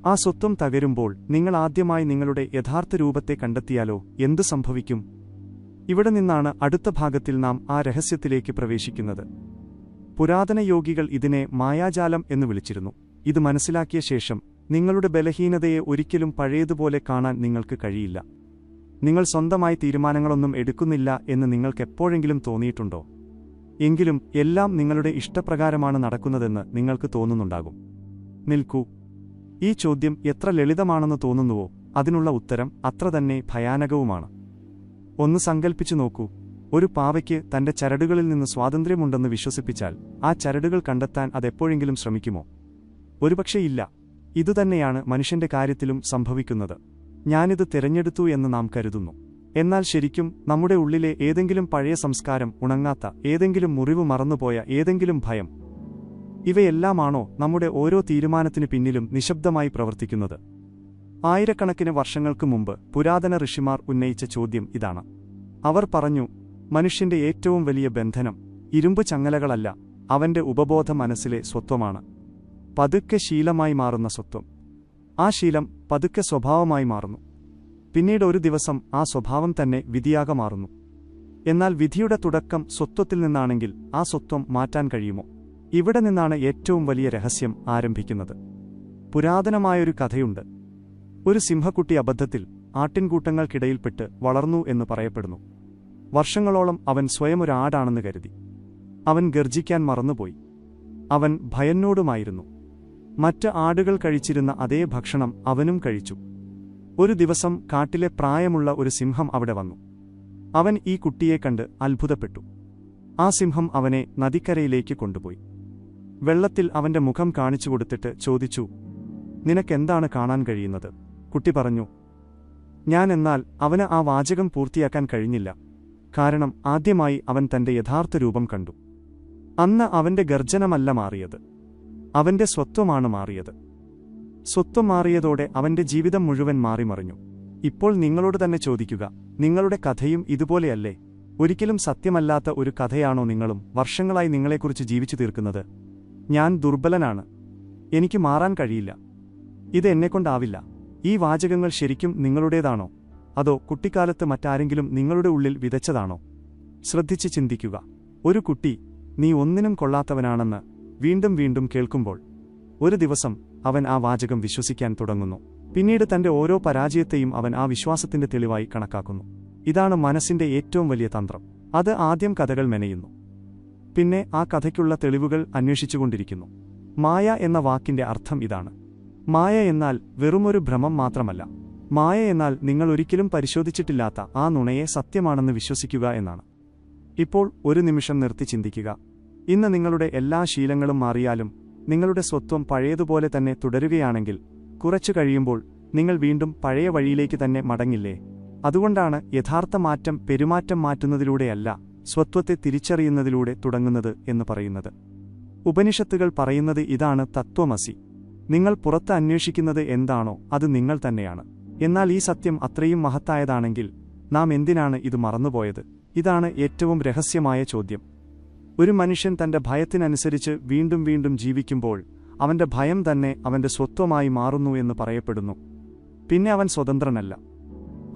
ആ സ്വത്വം തകരുമ്പോൾ നിങ്ങൾ ആദ്യമായി നിങ്ങളുടെ യഥാർത്ഥ രൂപത്തെ കണ്ടെത്തിയാലോ എന്തു സംഭവിക്കും? ഇവിടെ നിന്നാണ് അടുത്ത ഭാഗത്തിൽ നാം ആ രഹസ്യത്തിലേക്ക് പ്രവേശിക്കുന്നത്. പുരാതന യോഗികൾ ഇതിനെ മായാജാലം എന്ന് വിളിച്ചിരുന്നു. ഇത് മനസ്സിലാക്കിയ ശേഷം നിങ്ങളുടെ ബലഹീനതയെ ഒരിക്കലും പഴയതുപോലെ കാണാൻ നിങ്ങൾക്ക് കഴിയില്ല. നിങ്ങൾ സ്വന്തമായി തീരുമാനങ്ങളൊന്നും എടുക്കുന്നില്ല എന്ന് നിങ്ങൾക്കെപ്പോഴെങ്കിലും തോന്നിയിട്ടുണ്ടോ? എങ്കിലും എല്ലാം നിങ്ങളുടെ ഇഷ്ടപ്രകാരമാണ് നടക്കുന്നതെന്ന് നിങ്ങൾക്ക് തോന്നുന്നുണ്ടാകും. നിൽക്കൂ, ഈ ചോദ്യം എത്ര ലളിതമാണെന്ന് തോന്നുന്നുവോ അതിനുള്ള ഉത്തരം അത്ര തന്നെ ഭയാനകവുമാണ്. ഒന്ന് സങ്കൽപ്പിച്ചു നോക്കൂ, ഒരു പാവയ്ക്ക് തന്റെ ചരടുകളിൽ നിന്ന് സ്വാതന്ത്ര്യമുണ്ടെന്ന് വിശ്വസിപ്പിച്ചാൽ ആ ചരടുകൾ കണ്ടെത്താൻ അതെപ്പോഴെങ്കിലും ശ്രമിക്കുമോ? ഒരുപക്ഷെ ഇല്ല. ഇതുതന്നെയാണ് മനുഷ്യന്റെ കാര്യത്തിലും സംഭവിക്കുന്നത്. ഞാനിത് തിരഞ്ഞെടുത്തു എന്ന് നാം കരുതുന്നു. എന്നാൽ ശരിക്കും നമ്മുടെ ഉള്ളിലെ ഏതെങ്കിലും പഴയ സംസ്കാരം, ഉണങ്ങാത്ത ഏതെങ്കിലും മുറിവ്, മറന്നുപോയ ഏതെങ്കിലും ഭയം, ഇവയെല്ലാമാണോ നമ്മുടെ ഓരോ തീരുമാനത്തിനു പിന്നിലും നിശബ്ദമായി പ്രവർത്തിക്കുന്നത്? ആയിരക്കണക്കിന് വർഷങ്ങൾക്ക് മുമ്പ് പുരാതന ഋഷിമാർ ഉന്നയിച്ച ചോദ്യം ഇതാണ്. അവർ പറഞ്ഞു, മനുഷ്യന്റെ ഏറ്റവും വലിയ ബന്ധനം ഇരുമ്പ് ചങ്ങലകളല്ല, അവന്റെ ഉപബോധ മനസ്സിലെ സ്വത്വമാണ്. പതുക്കെ ശീലമായി മാറുന്ന സ്വത്വം. ആ ശീലം പതുക്കെ സ്വഭാവമായി മാറുന്നു. പിന്നീട് ഒരു ദിവസം ആ സ്വഭാവം തന്നെ വിധിയാകെ മാറുന്നു. എന്നാൽ വിധിയുടെ തുടക്കം സ്വത്വത്തിൽ നിന്നാണെങ്കിൽ ആ സ്വത്വം മാറ്റാൻ കഴിയുമോ? ഇവിടെ നിന്നാണ് ഏറ്റവും വലിയ രഹസ്യം ആരംഭിക്കുന്നത്. പുരാതനമായൊരു കഥയുണ്ട്. ഒരു സിംഹക്കുട്ടി അബദ്ധത്തിൽ ആട്ടിൻകൂട്ടങ്ങൾക്കിടയിൽപ്പെട്ട് വളർന്നു എന്ന് പറയപ്പെടുന്നു. വർഷങ്ങളോളം അവൻ സ്വയം ഒരു ആടാണെന്ന് കരുതി. അവൻ ഗർജിക്കാൻ മറന്നുപോയി. അവൻ ഭയന്നോടുമായിരുന്നു. മറ്റ് ആടുകൾ കഴിച്ചിരുന്ന അതേ ഭക്ഷണം അവനും കഴിച്ചു. ഒരു ദിവസം കാട്ടിലെ പ്രായമുള്ള ഒരു സിംഹം അവിടെ വന്നു. അവൻ ഈ കുട്ടിയെ കണ്ട് അത്ഭുതപ്പെട്ടു. ആ സിംഹം അവനെ നദിക്കരയിലേക്ക് കൊണ്ടുപോയി. വെള്ളത്തിൽ അവന്റെ മുഖം കാണിച്ചു കൊടുത്തിട്ട് ചോദിച്ചു, നിനക്കെന്താണ് കാണാൻ കഴിയുന്നത്? കുട്ടി പറഞ്ഞു, എന്നാൽ അവന് ആ വാചകം പൂർത്തിയാക്കാൻ കഴിഞ്ഞില്ല. കാരണം ആദ്യമായി അവൻ തന്റെ യഥാർത്ഥ രൂപം കണ്ടു. അന്ന് അവന്റെ ഗർജനമല്ല മാറിയത്, അവന്റെ സ്വത്വമാണ് മാറിയത്. സ്വത്വം മാറിയതോടെ അവന്റെ ജീവിതം മുഴുവൻ മാറിമറിഞ്ഞു. ഇപ്പോൾ നിങ്ങളോട് തന്നെ ചോദിക്കുക, നിങ്ങളുടെ കഥയും ഇതുപോലെയല്ലേ? ഒരിക്കലും സത്യമല്ലാത്ത ഒരു കഥയാണോ നിങ്ങളും വർഷങ്ങളായി നിങ്ങളെക്കുറിച്ച് ജീവിച്ചു തീർക്കുന്നത്? ഞാൻ ദുർബലനാണ്, എനിക്ക് മാറാൻ കഴിയില്ല, ഇത് എന്നെക്കൊണ്ടാവില്ല. ഈ വാചകങ്ങൾ ശരിക്കും നിങ്ങളുടേതാണോ, അതോ കുട്ടിക്കാലത്ത് മറ്റാരെങ്കിലും നിങ്ങളുടെ ഉള്ളിൽ വിതച്ചതാണോ? ശ്രദ്ധിച്ച് ചിന്തിക്കുക. ഒരു കുട്ടി നീ ഒന്നിനും കൊള്ളാത്തവനാണെന്ന് വീണ്ടും വീണ്ടും കേൾക്കുമ്പോൾ ഒരു ദിവസം അവൻ ആ വാചകം വിശ്വസിക്കാൻ തുടങ്ങുന്നു. പിന്നീട് തന്റെ ഓരോ പരാജയത്തെയും അവൻ ആ വിശ്വാസത്തിന്റെ തെളിവായി കണക്കാക്കുന്നു. ഇതാണ് മനസ്സിന്റെ ഏറ്റവും വലിയ തന്ത്രം. അത് ആദ്യം കഥകൾ മെനയുന്നു, പിന്നെ ആ കഥയ്ക്കുള്ള തെളിവുകൾ അന്വേഷിച്ചുകൊണ്ടിരിക്കുന്നു. മായ എന്ന വാക്കിന്റെ അർത്ഥം ഇതാണ്. മായ എന്നാൽ വെറുമൊരു ഭ്രമം മാത്രമല്ല. മായ എന്നാൽ നിങ്ങൾ ഒരിക്കലും പരിശോധിച്ചിട്ടില്ലാത്ത ആ നുണയെ സത്യമാണെന്ന് വിശ്വസിക്കുക എന്നാണ്. ഇപ്പോൾ ഒരു നിമിഷം നിർത്തി ചിന്തിക്കുക. ഇന്ന് നിങ്ങളുടെ എല്ലാ ശീലങ്ങളും മാറിയാലും നിങ്ങളുടെ സ്വത്വം പഴയതുപോലെ തന്നെ തുടരുകയാണെങ്കിൽ കുറച്ചു കഴിയുമ്പോൾ നിങ്ങൾ വീണ്ടും പഴയ വഴിയിലേക്ക് തന്നെ മടങ്ങില്ലേ? അതുകൊണ്ടാണ് യഥാർത്ഥ മാറ്റം പെരുമാറ്റം മാറ്റുന്നതിലൂടെയല്ല, സ്വത്വത്തെ തിരിച്ചറിയുന്നതിലൂടെ തുടങ്ങുന്നത് എന്ന് പറയുന്നത്. ഉപനിഷത്തുകൾ പറയുന്നത് ഇതാണ്: തത്വമസി. നിങ്ങൾ പുറത്ത് അന്വേഷിക്കുന്നത് എന്താണോ അത് നിങ്ങൾ തന്നെയാണ്. എന്നാൽ ഈ സത്യം അത്രയും മഹത്തായതാണെങ്കിൽ നാം എന്തിനാണ് ഇത് മറന്നുപോയത്? ഇതാണ് ഏറ്റവും രഹസ്യമായ ചോദ്യം. ഒരു മനുഷ്യൻ തന്റെ ഭയത്തിനനുസരിച്ച് വീണ്ടും വീണ്ടും ജീവിക്കുമ്പോൾ അവന്റെ ഭയം തന്നെ അവന്റെ സ്വത്വമായി മാറുന്നു എന്ന് പറയപ്പെടുന്നു. പിന്നെ അവൻ സ്വതന്ത്രനല്ല,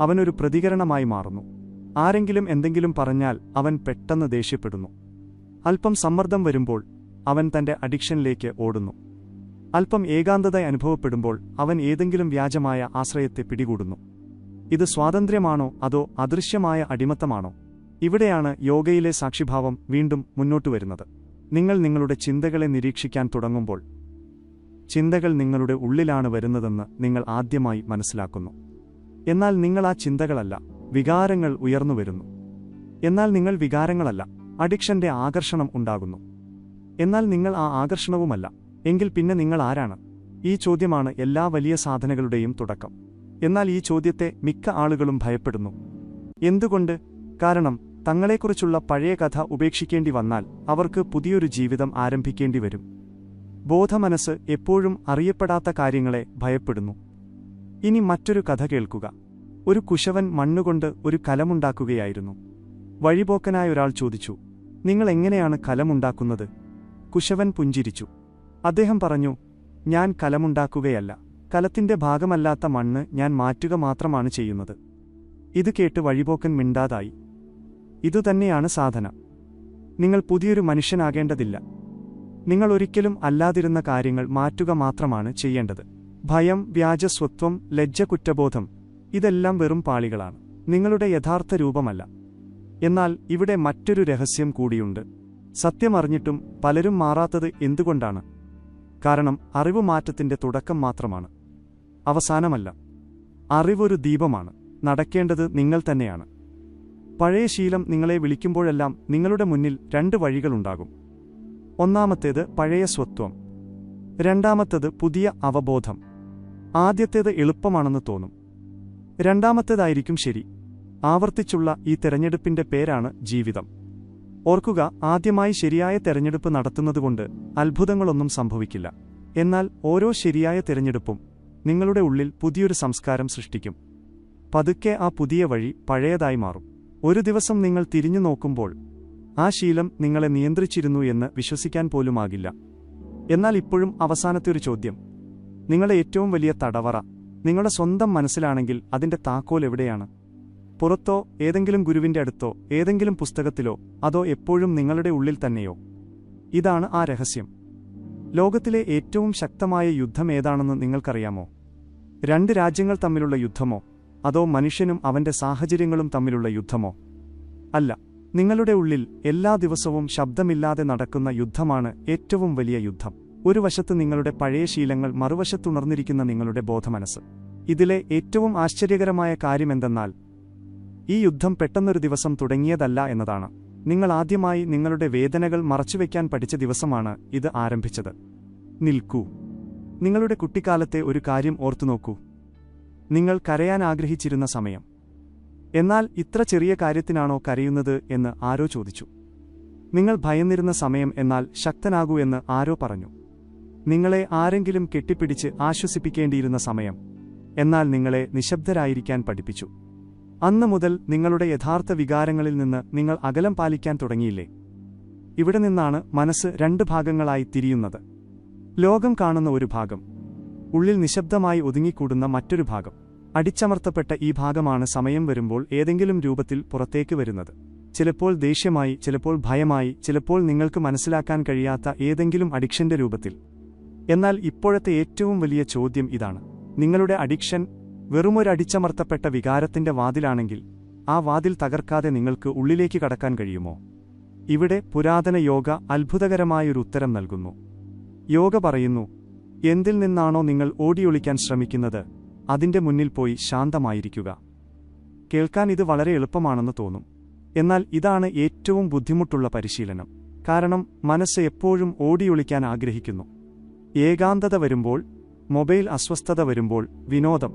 അവനൊരു പ്രതികരണമായി മാറുന്നു. ആരെങ്കിലും എന്തെങ്കിലും പറഞ്ഞാൽ അവൻ പെട്ടെന്ന് ദേഷ്യപ്പെടുന്നു. അല്പം സമ്മർദ്ദം വരുമ്പോൾ അവൻ തന്റെ അഡിക്ഷനിലേക്ക് ഓടുന്നു. അല്പം ഏകാന്തത അനുഭവപ്പെടുമ്പോൾ അവൻ ഏതെങ്കിലും വ്യാജമായ ആശ്രയത്തെ പിടികൂടുന്നു. ഇത് സ്വാതന്ത്ര്യമാണോ അതോ അദൃശ്യമായ അടിമത്തമാണോ? ഇവിടെയാണ് യോഗയിലെ സാക്ഷിഭാവം വീണ്ടും മുന്നോട്ടുവരുന്നത്. നിങ്ങൾ നിങ്ങളുടെ ചിന്തകളെ നിരീക്ഷിക്കാൻ തുടങ്ങുമ്പോൾ ചിന്തകൾ നിങ്ങളുടെ ഉള്ളിലാണ് വരുന്നതെന്ന് നിങ്ങൾ ആദ്യമായി മനസ്സിലാക്കുന്നു. എന്നാൽ നിങ്ങൾ ആ ചിന്തകളല്ല, വികാരങ്ങൾ ഉയർന്നുവരുന്നു. എന്നാൽ നിങ്ങൾ വികാരങ്ങളല്ല, അഡിക്ഷന്റെ ആകർഷണം ഉണ്ടാകുന്നു. എന്നാൽ നിങ്ങൾ ആ ആകർഷണവുമല്ല. എങ്കിൽ പിന്നെ നിങ്ങൾ ആരാണ്? ഈ ചോദ്യമാണ് എല്ലാ വലിയ സാധനകളുടെയും തുടക്കം. എന്നാൽ ഈ ചോദ്യത്തെ മിക്ക ആളുകളും ഭയപ്പെടുന്നു. എന്തുകൊണ്ട്? കാരണം തങ്ങളെക്കുറിച്ചുള്ള പഴയ കഥ ഉപേക്ഷിക്കേണ്ടി വന്നാൽ അവർക്ക് പുതിയൊരു ജീവിതം ആരംഭിക്കേണ്ടി വരും. ബോധമനസ്സ് എപ്പോഴും അറിയപ്പെടാത്ത കാര്യങ്ങളെ ഭയപ്പെടുന്നു. ഇനി മറ്റൊരു കഥ കേൾക്കുക. ഒരു കുശവൻ മണ്ണുകൊണ്ട് ഒരു കലമുണ്ടാക്കുകയായിരുന്നു. വഴിപോക്കനായൊരാൾ ചോദിച്ചു, നിങ്ങൾ എങ്ങനെയാണ് കലമുണ്ടാക്കുന്നത്? കുശവൻ പുഞ്ചിരിച്ചു. അദ്ദേഹം പറഞ്ഞു, ഞാൻ കലമുണ്ടാക്കുകയല്ല, കലത്തിന്റെ ഭാഗമല്ലാത്ത മണ്ണ് ഞാൻ മാറ്റുക മാത്രമാണ് ചെയ്യുന്നത്. ഇത് കേട്ട് വഴിപോക്കൻ മിണ്ടാതായി. ഇതുതന്നെയാണ് സാധന. നിങ്ങൾ പുതിയൊരു മനുഷ്യനാകേണ്ടതില്ല. നിങ്ങൾ ഒരിക്കലും അല്ലാതിരുന്ന കാര്യങ്ങൾ മാറ്റുക മാത്രമാണ് ചെയ്യേണ്ടത്. ഭയം, വ്യാജസ്വത്വം, ലജ്ജ, കുറ്റബോധം ഇതെല്ലാം വെറും പാളികളാണ്, നിങ്ങളുടെ യഥാർത്ഥ രൂപമല്ല. എന്നാൽ ഇവിടെ മറ്റൊരു രഹസ്യം കൂടിയുണ്ട്. സത്യമറിഞ്ഞിട്ടും പലരും മാറാത്തത് എന്തുകൊണ്ടാണ്? കാരണം അറിവ് മാറ്റത്തിന്റെ തുടക്കം മാത്രമാണ്, അവസാനമല്ല. അറിവൊരു ദീപമാണ്, നടക്കേണ്ടത് നിങ്ങൾ തന്നെയാണ്. പഴയ ശീലം നിങ്ങളെ വിളിക്കുമ്പോഴെല്ലാം നിങ്ങളുടെ മുന്നിൽ രണ്ട് വഴികളുണ്ടാകും. ഒന്നാമത്തേത് പഴയ സ്വത്വം, രണ്ടാമത്തേത് പുതിയ അവബോധം. ആദ്യത്തേത് എളുപ്പമാണെന്ന് തോന്നും, രണ്ടാമത്തേതായിരിക്കും ശരി. ആവർത്തിച്ചുള്ള ഈ തെരഞ്ഞെടുപ്പിന്റെ പേരാണ് ജീവിതം. ഓർക്കുക, ആദ്യമായി ശരിയായ തെരഞ്ഞെടുപ്പ് നടത്തുന്നതുകൊണ്ട് അത്ഭുതങ്ങളൊന്നും സംഭവിക്കില്ല. എന്നാൽ ഓരോ ശരിയായ തെരഞ്ഞെടുപ്പും നിങ്ങളുടെ ഉള്ളിൽ പുതിയൊരു സംസ്കാരം സൃഷ്ടിക്കും. പതുക്കെ ആ പുതിയ വഴി പഴയതായി മാറും. ഒരു ദിവസം നിങ്ങൾ തിരിഞ്ഞു നോക്കുമ്പോൾ ആ ശീലം നിങ്ങളെ നിയന്ത്രിച്ചിരുന്നു എന്ന് വിശ്വസിക്കാൻ പോലുമാകില്ല. എന്നാൽ ഇപ്പോഴും അവസാനത്തെ ഒരു ചോദ്യം: നിങ്ങളുടെ ഏറ്റവും വലിയ തടവറ നിങ്ങളുടെ സ്വന്തം മനസ്സിലാണെങ്കിൽ അതിന്റെ താക്കോൽ എവിടെയാണ്? പുറത്തോ, ഏതെങ്കിലും ഗുരുവിന്റെ അടുത്തോ, ഏതെങ്കിലും പുസ്തകത്തിലോ, അതോ എപ്പോഴും നിങ്ങളുടെ ഉള്ളിൽ തന്നെയോ? ഇതാണ് ആ രഹസ്യം. ലോകത്തിലെ ഏറ്റവും ശക്തമായ യുദ്ധം ഏതാണെന്ന് നിങ്ങൾക്കറിയാമോ? രണ്ട് രാജ്യങ്ങൾ തമ്മിലുള്ള യുദ്ധമോ, അതോ മനുഷ്യനും അവന്റെ സാഹചര്യങ്ങളും തമ്മിലുള്ള യുദ്ധമോ? അല്ല, നിങ്ങളുടെ ഉള്ളിൽ എല്ലാ ദിവസവും ശബ്ദമില്ലാതെ നടക്കുന്ന യുദ്ധമാണ് ഏറ്റവും വലിയ യുദ്ധം. ഒരു വശത്ത് നിങ്ങളുടെ പഴയ ശീലങ്ങൾ, മറുവശത്തുണർന്നിരിക്കുന്ന നിങ്ങളുടെ ബോധമനസ്സ്. ഇതിലെ ഏറ്റവും ആശ്ചര്യകരമായ കാര്യമെന്തെന്നാൽ ഈ യുദ്ധം പെട്ടെന്നൊരു ദിവസം തുടങ്ങിയതല്ല എന്നതാണ്. നിങ്ങൾ ആദ്യമായി നിങ്ങളുടെ വേദനകൾ മറച്ചുവെക്കാൻ പഠിച്ച ദിവസമാണ് ഇത് ആരംഭിച്ചത്. നിൽക്കൂ. നിങ്ങളുടെ കുട്ടിക്കാലത്തെ ഒരു കാര്യം ഓർത്തുനോക്കൂ. നിങ്ങൾ കരയാൻ ആഗ്രഹിച്ചിരുന്ന സമയം. എന്നാൽ ഇത്ര ചെറിയ കാര്യത്തിനാണോ കരയുന്നത് എന്ന് ആരോ ചോദിച്ചു. നിങ്ങൾ ഭയന്നിരുന്ന സമയം, എന്നാൽ ശക്തനാകൂ എന്ന് ആരോ പറഞ്ഞു. നിങ്ങളെ ആരെങ്കിലും കെട്ടിപ്പിടിച്ച് ആശ്വസിപ്പിക്കേണ്ടിയിരുന്ന സമയം, എന്നാൽ നിങ്ങളെ നിശബ്ദരായിരിക്കാൻ പഠിപ്പിച്ചു. അന്നു മുതൽ നിങ്ങളുടെ യഥാർത്ഥ വികാരങ്ങളിൽ നിന്ന് നിങ്ങൾ അകലം പാലിക്കാൻ തുടങ്ങിയില്ലേ? ഇവിടെ നിന്നാണ് മനസ്സ് രണ്ട് ഭാഗങ്ങളായി തിരിയുന്നത്. ലോകം കാണുന്ന ഒരു ഭാഗം, ഉള്ളിൽ നിശബ്ദമായി ഒതുങ്ങിക്കൂടുന്ന മറ്റൊരു ഭാഗം. അടിച്ചമർത്തപ്പെട്ട ഈ ഭാഗമാണ് സമയം വരുമ്പോൾ ഏതെങ്കിലും രൂപത്തിൽ പുറത്തേക്ക് വരുന്നത്. ചിലപ്പോൾ ദേഷ്യമായി, ചിലപ്പോൾ ഭയമായി, ചിലപ്പോൾ നിങ്ങൾക്ക് മനസ്സിലാക്കാൻ കഴിയാത്ത ഏതെങ്കിലും അഡിക്ഷന്റെ രൂപത്തിൽ. എന്നാൽ ഇപ്പോഴത്തെ ഏറ്റവും വലിയ ചോദ്യം ഇതാണ്: നിങ്ങളുടെ അഡിക്ഷൻ വെറുമൊരു അടിച്ചമർത്തപ്പെട്ട വികാരത്തിന്റെ വാതിലാണെങ്കിൽ, ആ വാതിൽ തകർക്കാതെ നിങ്ങൾക്ക് ഉള്ളിലേക്ക് കടക്കാൻ കഴിയുമോ? ഇവിടെ പുരാതന യോഗ അത്ഭുതകരമായൊരു ഉത്തരം നൽകുന്നു. യോഗ പറയുന്നു, എന്തിൽ നിന്നാണോ നിങ്ങൾ ഓടിയൊളിക്കാൻ ശ്രമിക്കുന്നത്, അതിന്റെ മുന്നിൽ പോയി ശാന്തമായിരിക്കുക. കേൾക്കാൻ ഇത് വളരെ എളുപ്പമാണെന്ന് തോന്നും. എന്നാൽ ഇതാണ് ഏറ്റവും ബുദ്ധിമുട്ടുള്ള പരിശീലനം. കാരണം മനസ്സ് എപ്പോഴും ഓടിയൊളിക്കാൻ ആഗ്രഹിക്കുന്നു. ഏകാന്തത വരുമ്പോൾ, മൊബൈൽ അസ്വസ്ഥത വരുമ്പോൾ, വിനോദം,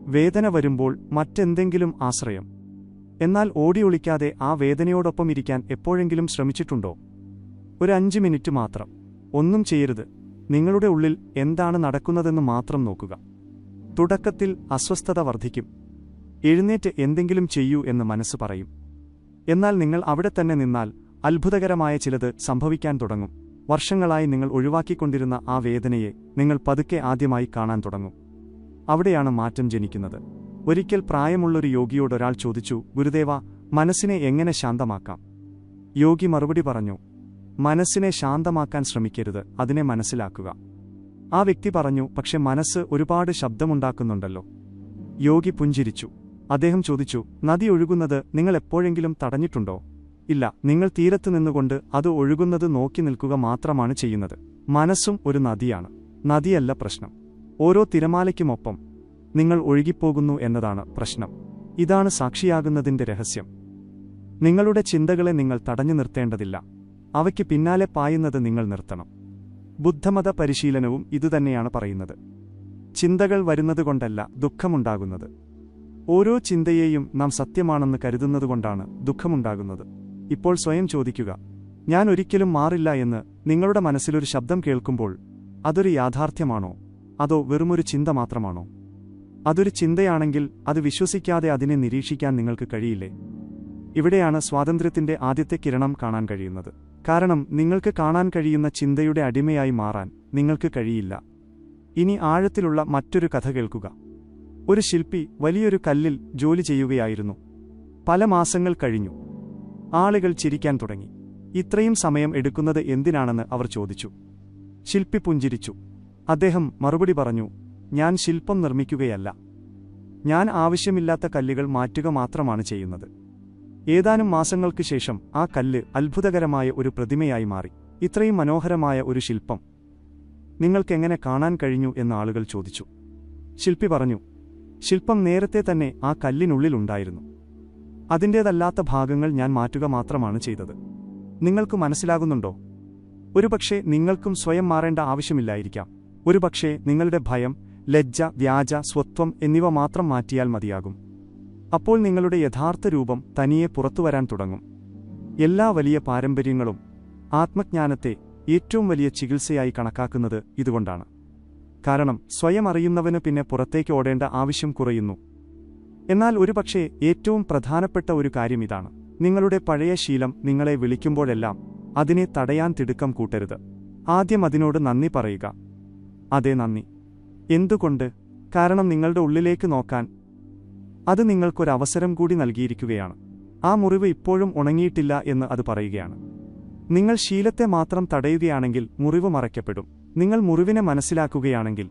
വേദന വരുമ്പോൾ, മറ്റെന്തെങ്കിലും ആശ്രയം. എന്നാൽ ഓടിയൊളിക്കാതെ ആ വേദനയോടൊപ്പം ഇരിക്കാൻ എപ്പോഴെങ്കിലും ശ്രമിച്ചിട്ടുണ്ടോ? ഒരു 5 മിനിറ്റ് മാത്രം. ഒന്നും ചെയ്യരുത്. നിങ്ങളുടെ ഉള്ളിൽ എന്താണ് നടക്കുന്നതെന്ന് മാത്രം നോക്കുക. തുടക്കത്തിൽ അസ്വസ്ഥത വർദ്ധിക്കും. എഴുന്നേറ്റ് എന്തെങ്കിലും ചെയ്യൂ എന്ന് മനസ്സ് പറയും. എന്നാൽ നിങ്ങൾ അവിടെ തന്നെ നിന്നാൽ അത്ഭുതകരമായ ചിലത് സംഭവിക്കാൻ തുടങ്ങും. വർഷങ്ങളായി നിങ്ങൾ ഒഴിവാക്കിക്കൊണ്ടിരുന്ന ആ വേദനയെ നിങ്ങൾ പതുക്കെ ആദ്യമായി കാണാൻ തുടങ്ങും. അവിടെയാണ് മാറ്റം ജനിക്കുന്നത്. ഒരിക്കൽ പ്രായമുള്ളൊരു യോഗിയോട് ഒരാൾ ചോദിച്ചു, ഗുരുദേവ, മനസ്സിനെ എങ്ങനെ ശാന്തമാക്കാം? യോഗി മറുപടി പറഞ്ഞു, മനസ്സിനെ ശാന്തമാക്കാൻ ശ്രമിക്കരുത്, അതിനെ മനസ്സിലാക്കുക. ആ വ്യക്തി പറഞ്ഞു, പക്ഷെ മനസ്സ് ഒരുപാട് ശബ്ദമുണ്ടാക്കുന്നുണ്ടല്ലോ. യോഗി പുഞ്ചിരിച്ചു. അദ്ദേഹം ചോദിച്ചു, നദി ഒഴുകുന്നത് നിങ്ങൾ എപ്പോഴെങ്കിലും തടഞ്ഞിട്ടുണ്ടോ? ഇല്ല. നിങ്ങൾ തീരത്ത് നിന്നുകൊണ്ട് അത് ഒഴുകുന്നത് നോക്കി നിൽക്കുക മാത്രമാണ് ചെയ്യുന്നത്. മനസ്സും ഒരു നദിയാണ്. നദിയല്ല പ്രശ്നം. ഓരോ തിരമാലയ്ക്കുമൊപ്പം നിങ്ങൾ ഒഴുകിപ്പോകുന്നു എന്നതാണ് പ്രശ്നം. ഇതാണ് സാക്ഷിയാകുന്നതിന്റെ രഹസ്യം. നിങ്ങളുടെ ചിന്തകളെ നിങ്ങൾ തടഞ്ഞു നിർത്തേണ്ടതില്ല. അവയ്ക്ക് പിന്നാലെ പായുന്നത് നിങ്ങൾ നിർത്തണം. ബുദ്ധമത പരിശീലനവും ഇതുതന്നെയാണ് പറയുന്നത്. ചിന്തകൾ വരുന്നതുകൊണ്ടല്ല ദുഃഖമുണ്ടാകുന്നത്. ഓരോ ചിന്തയെയും നാം സത്യമാണെന്ന് കരുതുന്നതുകൊണ്ടാണ് ദുഃഖമുണ്ടാകുന്നത്. ഇപ്പോൾ സ്വയം ചോദിക്കുക, ഞാൻ ഒരിക്കലും മാറില്ല എന്ന് നിങ്ങളുടെ മനസ്സിലൊരു ശബ്ദം കേൾക്കുമ്പോൾ അതൊരു യാഥാർത്ഥ്യമാണോ, അതോ വെറുമൊരു ചിന്ത മാത്രമാണോ? അതൊരു ചിന്തയാണെങ്കിൽ അത് വിശ്വസിക്കാതെ അതിനെ നിരീക്ഷിക്കാൻ നിങ്ങൾക്ക് കഴിയില്ലേ? ഇവിടെയാണ് സ്വാതന്ത്ര്യത്തിന്റെ ആദ്യത്തെ കിരണം കാണാൻ കഴിയുന്നത്. കാരണം നിങ്ങൾക്ക് കാണാൻ കഴിയുന്ന ചിന്തയുടെ അടിമയായി മാറാൻ നിങ്ങൾക്ക് കഴിയില്ല. ഇനി ആഴത്തിലുള്ള മറ്റൊരു കഥ കേൾക്കുക. ഒരു ശില്പി വലിയൊരു കല്ലിൽ ജോലി ചെയ്യുകയായിരുന്നു. പല മാസങ്ങൾ കഴിഞ്ഞു. ആളുകൾ ചിരിക്കാൻ തുടങ്ങി. ഇത്രയും സമയം എടുക്കുന്നത് എന്തിനാണെന്ന് അവർ ചോദിച്ചു. ശില്പി പുഞ്ചിരിച്ചു. അദ്ദേഹം മറുപടി പറഞ്ഞു, ഞാൻ ശില്പം നിർമ്മിക്കുകയല്ല. ഞാൻ ആവശ്യമില്ലാത്ത കല്ലുകൾ മാറ്റുക മാത്രമാണ് ചെയ്യുന്നത്. ഏതാനും മാസങ്ങൾക്ക് ശേഷം ആ കല്ല് അത്ഭുതകരമായ ഒരു പ്രതിമയായി മാറി. ഇത്രയും മനോഹരമായ ഒരു ശില്പം നിങ്ങൾക്കെങ്ങനെ കാണാൻ കഴിഞ്ഞു എന്ന് ആളുകൾ ചോദിച്ചു. ശില്പി പറഞ്ഞു, ശില്പം നേരത്തെ തന്നെ ആ കല്ലിനുള്ളിലുണ്ടായിരുന്നു. അതിൻ്റേതല്ലാത്ത ഭാഗങ്ങൾ ഞാൻ മാറ്റുക മാത്രമാണ് ചെയ്തത്. നിങ്ങൾക്ക് മനസ്സിലാകുന്നുണ്ടോ? ഒരുപക്ഷെ നിങ്ങൾക്കും സ്വയം മാറേണ്ട ആവശ്യമില്ലായിരിക്കാം. ഒരുപക്ഷെ നിങ്ങളുടെ ഭയം, ലജ്ജ, വ്യാജ, സ്വത്വം എന്നിവ മാത്രം മാറ്റിയാൽ മതിയാകും. അപ്പോൾ നിങ്ങളുടെ യഥാർത്ഥ രൂപം തനിയെ പുറത്തുവരാൻ തുടങ്ങും. എല്ലാ വലിയ പാരമ്പര്യങ്ങളും ആത്മജ്ഞാനത്തെ ഏറ്റവും വലിയ ചികിത്സയായി കണക്കാക്കുന്നത് ഇതുകൊണ്ടാണ്. കാരണം സ്വയം അറിയുന്നവന് പിന്നെ പുറത്തേക്ക് ഓടേണ്ട ആവശ്യം കുറയുന്നു. എന്നാൽ ഒരുപക്ഷെ ഏറ്റവും പ്രധാനപ്പെട്ട ഒരു കാര്യം ഇതാണ്: നിങ്ങളുടെ പഴയ ശീലം നിങ്ങളെ വിളിക്കുമ്പോഴെല്ലാം അതിനെ തടയാൻ തിടുക്കം കൂട്ടരുത്. ആദ്യം അതിനോട് നന്ദി പറയുക. അതെ, നന്ദി. എന്തുകൊണ്ട്? കാരണം നിങ്ങളുടെ ഉള്ളിലേക്ക് നോക്കാൻ അത് നിങ്ങൾക്കൊരവസരം കൂടി നൽകിയിരിക്കുകയാണ്. ആ മുറിവ് ഇപ്പോഴും ഉണങ്ങിയിട്ടില്ല എന്ന് അത് പറയുകയാണ്. നിങ്ങൾ ശീലത്തെ മാത്രം തടയുകയാണെങ്കിൽ മുറിവ് മറയ്ക്കപ്പെടും. നിങ്ങൾ മുറിവിനെ മനസ്സിലാക്കുകയാണെങ്കിൽ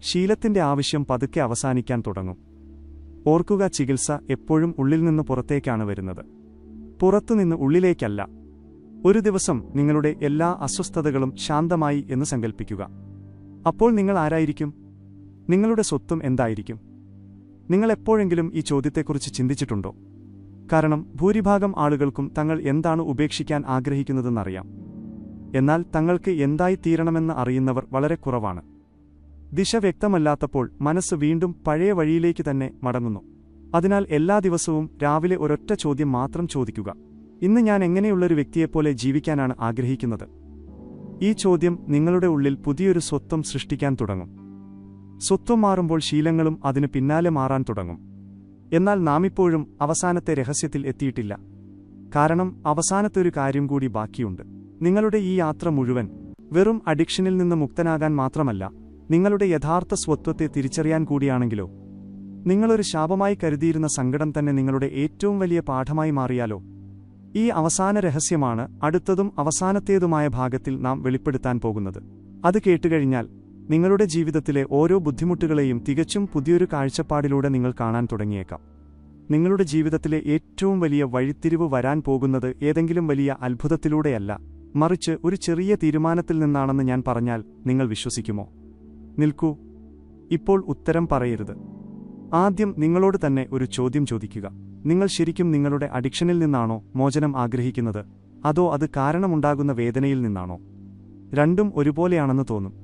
ശീലത്തിന്റെ ആവശ്യം പതുക്കെ അവസാനിക്കാൻ തുടങ്ങും. ഓർക്കുക, ചികിത്സ എപ്പോഴും ഉള്ളിൽ നിന്ന് പുറത്തേക്കാണ് വരുന്നത്, പുറത്തുനിന്ന് ഉള്ളിലേക്കല്ല. ഒരു ദിവസം നിങ്ങളുടെ എല്ലാ അസ്വസ്ഥതകളും ശാന്തമായി എന്ന് സങ്കൽപ്പിക്കുക. അപ്പോൾ നിങ്ങൾ ആരായിരിക്കും? നിങ്ങളുടെ സ്വത്വം എന്തായിരിക്കും? നിങ്ങൾ എപ്പോഴെങ്കിലും ഈ ചോദ്യത്തെക്കുറിച്ച് ചിന്തിച്ചിട്ടുണ്ടോ? കാരണം ഭൂരിഭാഗം ആളുകൾക്കും തങ്ങൾ എന്താണ് ഉപേക്ഷിക്കാൻ ആഗ്രഹിക്കുന്നതെന്നറിയാം. എന്നാൽ തങ്ങൾക്ക് എന്തായി തീരണമെന്ന് അറിയുന്നവർ വളരെ കുറവാണ്. ദിശ വ്യക്തമല്ലാത്തപ്പോൾ മനസ്സ് വീണ്ടും പഴയ വഴിയിലേക്ക് തന്നെ മടങ്ങുന്നു. അതിനാൽ എല്ലാ ദിവസവും രാവിലെ ഒരൊറ്റ ചോദ്യം മാത്രം ചോദിക്കുക: ഇന്ന് ഞാൻ എങ്ങനെയുള്ളൊരു വ്യക്തിയെപ്പോലെ ജീവിക്കാനാണ് ആഗ്രഹിക്കുന്നത്? ഈ ചോദ്യം നിങ്ങളുടെ ഉള്ളിൽ പുതിയൊരു സ്വത്വം സൃഷ്ടിക്കാൻ തുടങ്ങും. സ്വത്വം മാറുമ്പോൾ ശീലങ്ങളും അതിനു പിന്നാലെ മാറാൻ തുടങ്ങും. എന്നാൽ നാമിപ്പോഴും അവസാനത്തെ രഹസ്യത്തിൽ എത്തിയിട്ടില്ല. കാരണം അവസാനത്തൊരു കാര്യം കൂടി ബാക്കിയുണ്ട്. നിങ്ങളുടെ ഈ യാത്ര മുഴുവൻ വെറും അഡിക്ഷനിൽ നിന്ന് മുക്തനാകാൻ മാത്രമല്ല, നിങ്ങളുടെ യഥാർത്ഥ സ്വത്വത്തെ തിരിച്ചറിയാൻ കൂടിയാണെങ്കിലോ. നിങ്ങളൊരു ശാപമായി കരുതിയിരുന്ന സങ്കടം തന്നെ നിങ്ങളുടെ ഏറ്റവും വലിയ പാഠമായി മാറിയാലോ. ഈ അവസാന രഹസ്യമാണ് അടുത്തതും അവസാനത്തേതുമായ ഭാഗത്തിൽ നാം വെളിപ്പെടുത്താൻ പോകുന്നത്. അത് കേട്ടുകഴിഞ്ഞാൽ നിങ്ങളുടെ ജീവിതത്തിലെ ഓരോ ബുദ്ധിമുട്ടുകളെയും തികച്ചും പുതിയൊരു കാഴ്ചപ്പാടിലൂടെ നിങ്ങൾ കാണാൻ തുടങ്ങിയേക്കാം. നിങ്ങളുടെ ജീവിതത്തിലെ ഏറ്റവും വലിയ വഴിത്തിരിവ് വരാൻ പോകുന്നത് ഏതെങ്കിലും വലിയ അത്ഭുതത്തിലൂടെയല്ല, മറിച്ച് ഒരു ചെറിയ തീരുമാനത്തിൽ നിന്നാണെന്ന് ഞാൻ പറഞ്ഞാൽ നിങ്ങൾ വിശ്വസിക്കുമോ? നിൽക്കൂ, ഇപ്പോൾ ഉത്തരം പറയരുത്. ആദ്യം നിങ്ങളോട് തന്നെ ഒരു ചോദ്യം ചോദിക്കുക: നിങ്ങൾ ശരിക്കും നിങ്ങളുടെ അഡിക്ഷനിൽ നിന്നാണോ മോചനം ആഗ്രഹിക്കുന്നത്, അതോ അത് കാരണമുണ്ടാകുന്ന വേദനയിൽ നിന്നാണോ? രണ്ടും ഒരുപോലെയാണെന്ന് തോന്നും.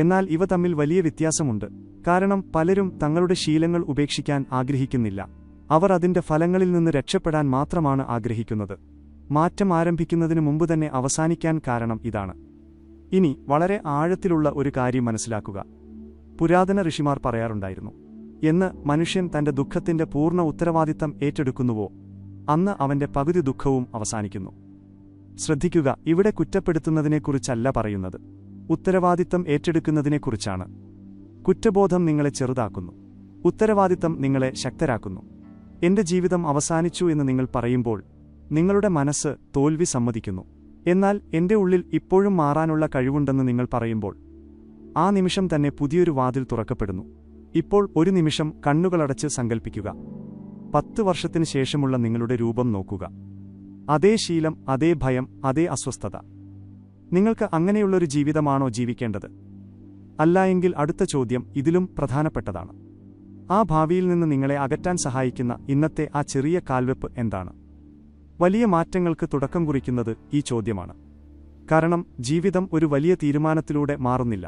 എന്നാൽ ഇവ തമ്മിൽ വലിയ വ്യത്യാസമുണ്ട്. കാരണം പലരും തങ്ങളുടെ ശീലങ്ങൾ ഉപേക്ഷിക്കാൻ ആഗ്രഹിക്കുന്നില്ല, അവർ അതിന്റെ ഫലങ്ങളിൽ നിന്ന് രക്ഷപ്പെടാൻ മാത്രമാണ് ആഗ്രഹിക്കുന്നത്. മാറ്റം ആരംഭിക്കുന്നതിന് മുമ്പ് തന്നെ അവസാനിക്കാൻ കാരണം ഇതാണ്. ഇനി വളരെ ആഴത്തിലുള്ള ഒരു കാര്യം മനസ്സിലാക്കുക. പുരാതന ഋഷിമാർ പറയാറുണ്ടായിരുന്നു, എന്ന് മനുഷ്യൻ തന്റെ ദുഃഖത്തിന്റെ പൂർണ്ണ ഉത്തരവാദിത്തം ഏറ്റെടുക്കുന്നുവോ, അന്ന് അവന്റെ പകുതി ദുഃഖവും അവസാനിക്കുന്നു. ശ്രദ്ധിക്കുക, ഇവിടെ കുറ്റപ്പെടുത്തുന്നതിനെക്കുറിച്ചല്ല പറയുന്നത്, ഉത്തരവാദിത്തം ഏറ്റെടുക്കുന്നതിനെക്കുറിച്ചാണ്. കുറ്റബോധം നിങ്ങളെ ചെറുതാക്കുന്നു, ഉത്തരവാദിത്തം നിങ്ങളെ ശക്തരാക്കുന്നു. എന്റെ ജീവിതം അവസാനിച്ചു എന്ന് നിങ്ങൾ പറയുമ്പോൾ നിങ്ങളുടെ മനസ്സ് തോൽവി സമ്മതിക്കുന്നു. എന്നാൽ എന്റെ ഉള്ളിൽ ഇപ്പോഴും മാറാനുള്ള കഴിവുണ്ടെന്ന് നിങ്ങൾ പറയുമ്പോൾ ആ നിമിഷം തന്നെ പുതിയൊരു വാതിൽ തുറക്കപ്പെടുന്നു. ഇപ്പോൾ ഒരു നിമിഷം കണ്ണുകളടച്ച് സങ്കൽപ്പിക്കുക. 10 വർഷത്തിനു ശേഷമുള്ള നിങ്ങളുടെ രൂപം നോക്കുക. അതേ ശീലം, അതേ ഭയം, അതേ അസ്വസ്ഥത. നിങ്ങൾക്ക് അങ്ങനെയുള്ളൊരു ജീവിതമാണോ ജീവിക്കേണ്ടത്? അല്ലായെങ്കിൽ അടുത്ത ചോദ്യം ഇതിലും പ്രധാനപ്പെട്ടതാണ്. ആ ഭാവിയിൽ നിന്ന് നിങ്ങളെ അകറ്റാൻ സഹായിക്കുന്ന ഇന്നത്തെ ആ ചെറിയ കാൽവെപ്പ് എന്താണ്? വലിയ മാറ്റങ്ങൾക്ക് തുടക്കം കുറിക്കുന്നത് ഈ ചോദ്യമാണ്. കാരണം ജീവിതം ഒരു വലിയ തീരുമാനത്തിലൂടെ മാറുന്നില്ല,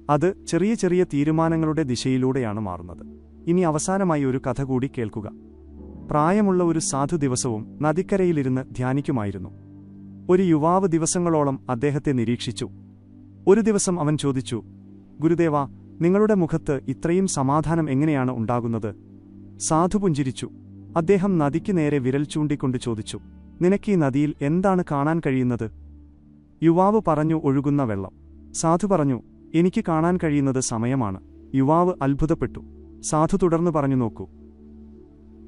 അത് ചെറിയ ചെറിയ തീരുമാനങ്ങളുടെ ദിശയിലൂടെയാണ് മാറുന്നത്. ഇനി അവസാനമായി ഒരു കഥ കൂടി കേൾക്കുക. പ്രായമുള്ള ഒരു സാധു ദിവസവും നദിക്കരയിലിരുന്ന് ധ്യാനിക്കുമായിരുന്നു. ഒരു യുവാവ് ദിവസങ്ങളോളം അദ്ദേഹത്തെ നിരീക്ഷിച്ചു. ഒരു ദിവസം അവൻ ചോദിച്ചു: ഗുരുദേവാ, നിങ്ങളുടെ മുഖത്ത് ഇത്രയും സമാധാനം എങ്ങനെയാണ് ഉണ്ടാകുന്നത്? സാധു പുഞ്ചിരിച്ചു. അദ്ദേഹം നദിക്ക് നേരെ വിരൽ ചൂണ്ടിക്കൊണ്ട് ചോദിച്ചു: നിനക്ക് ഈ നദിയിൽ എന്താണ് കാണാൻ കഴിയുന്നത്? യുവാവ് പറഞ്ഞു: ഒഴുകുന്ന വെള്ളം. സാധു പറഞ്ഞു: എനിക്ക് കാണാൻ കഴിയുന്നത് സമയമാണ്. യുവാവ് അത്ഭുതപ്പെട്ടു. സാധു തുടർന്നു പറഞ്ഞു: നോക്കൂ,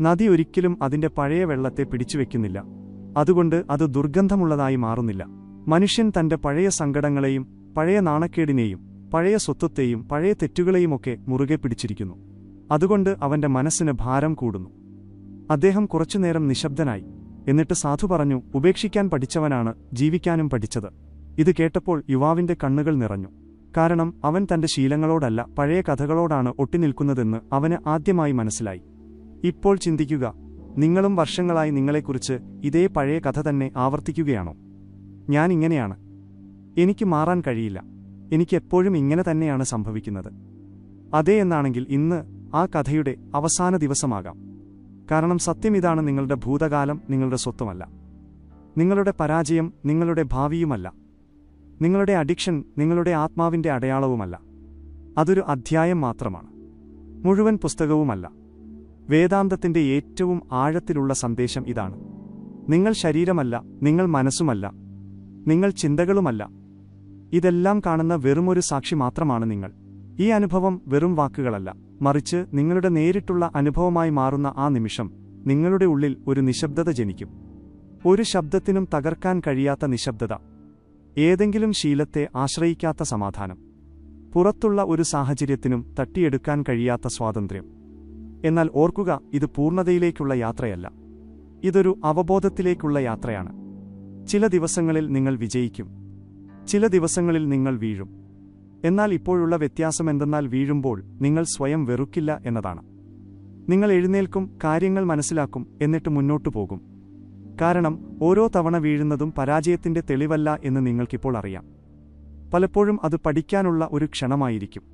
നദി ഒരിക്കലും അതിന്റെ പഴയ വെള്ളത്തെ പിടിച്ചുവെക്കുന്നില്ല, അതുകൊണ്ട് അത് ദുർഗന്ധമുള്ളതായി മാറുന്നില്ല. മനുഷ്യൻ തന്റെ പഴയ സങ്കടങ്ങളെയും പഴയ നാണക്കേടിനെയും പഴയ സ്വത്വത്തെയും പഴയ തെറ്റുകളെയുമൊക്കെ മുറുകെ പിടിച്ചിരിക്കുന്നു. അതുകൊണ്ട് അവന്റെ മനസ്സിന് ഭാരം കൂടുന്നു. അദ്ദേഹം കുറച്ചുനേരം നിശബ്ദനായി. എന്നിട്ട് സാധു പറഞ്ഞു: ഉപേക്ഷിക്കാൻ പഠിച്ചവനാണ് ജീവിക്കാനും പഠിച്ചത്. ഇത് കേട്ടപ്പോൾ യുവാവിന്റെ കണ്ണുകൾ നിറഞ്ഞു. കാരണം അവൻ തന്റെ ശീലങ്ങളോടല്ല പഴയ കഥകളോടാണ് ഒട്ടിനിൽക്കുന്നതെന്ന് അവന് ആദ്യമായി മനസ്സിലായി. ഇപ്പോൾ ചിന്തിക്കുക, നിങ്ങളും വർഷങ്ങളായി നിങ്ങളെക്കുറിച്ച് ഇതേ പഴയ കഥ തന്നെ ആവർത്തിക്കുകയാണോ? ഞാൻ ഇങ്ങനെയാണ്, എനിക്ക് മാറാൻ കഴിയില്ല, എനിക്കെപ്പോഴും ഇങ്ങനെ തന്നെയാണ് സംഭവിക്കുന്നത്. അതേ എന്നാണെങ്കിൽ ഇന്ന് ആ കഥയുടെ അവസാന ദിവസമാകാം. കാരണം സത്യം ഇതാണ്: നിങ്ങളുടെ ഭൂതകാലം നിങ്ങളുടെ സ്വത്വമല്ല, നിങ്ങളുടെ പരാജയം നിങ്ങളുടെ ഭാവിയുമല്ല, നിങ്ങളുടെ അഡിക്ഷൻ നിങ്ങളുടെ ആത്മാവിന്റെ അടയാളവുമല്ല. അതൊരു അധ്യായം മാത്രമാണ്, മുഴുവൻ പുസ്തകവുമല്ല. വേദാന്തത്തിന്റെ ഏറ്റവും ആഴത്തിലുള്ള സന്ദേശം ഇതാണ്: നിങ്ങൾ ശരീരമല്ല, നിങ്ങൾ മനസ്സുമല്ല, നിങ്ങൾ ചിന്തകളുമല്ല. ഇതെല്ലാം കാണുന്ന വെറുമൊരു സാക്ഷി മാത്രമാണ് നിങ്ങൾ. ഈ അനുഭവം വെറും വാക്കുകളല്ല, മറിച്ച് നിങ്ങളുടെ നേരിട്ടുള്ള അനുഭവമായി മാറുന്ന ആ നിമിഷം നിങ്ങളുടെ ഉള്ളിൽ ഒരു നിശബ്ദത ജനിക്കും. ഒരു ശബ്ദത്തിനും തകർക്കാൻ കഴിയാത്ത നിശബ്ദത, ഏതെങ്കിലും ശീലത്തെ ആശ്രയിക്കാത്ത സമാധാനം, പുറത്തുള്ള ഒരു സാഹചര്യത്തിനും തട്ടിയെടുക്കാൻ കഴിയാത്ത സ്വാതന്ത്ര്യം. എന്നാൽ ഓർക്കുക, ഇത് പൂർണ്ണതയിലേക്കുള്ള യാത്രയല്ല, ഇതൊരു അവബോധത്തിലേക്കുള്ള യാത്രയാണ്. ചില ദിവസങ്ങളിൽ നിങ്ങൾ വിജയിക്കും, ചില ദിവസങ്ങളിൽ നിങ്ങൾ വീഴും. എന്നാൽ ഇപ്പോഴുള്ള വ്യത്യാസമെന്തെന്നാൽ വീഴുമ്പോൾ നിങ്ങൾ സ്വയം വെറുക്കില്ല എന്നതാണ്. നിങ്ങൾ എഴുന്നേൽക്കും, കാര്യങ്ങൾ മനസ്സിലാക്കും, എന്നിട്ട് മുന്നോട്ടു പോകും. കാരണം ഓരോ തവണ വീഴുന്നതും പരാജയത്തിന്റെ തെളിവല്ല എന്ന് നിങ്ങൾക്കിപ്പോൾ അറിയാം. പലപ്പോഴും അത് പഠിക്കാനുള്ള ഒരു ക്ഷണമായിരിക്കും.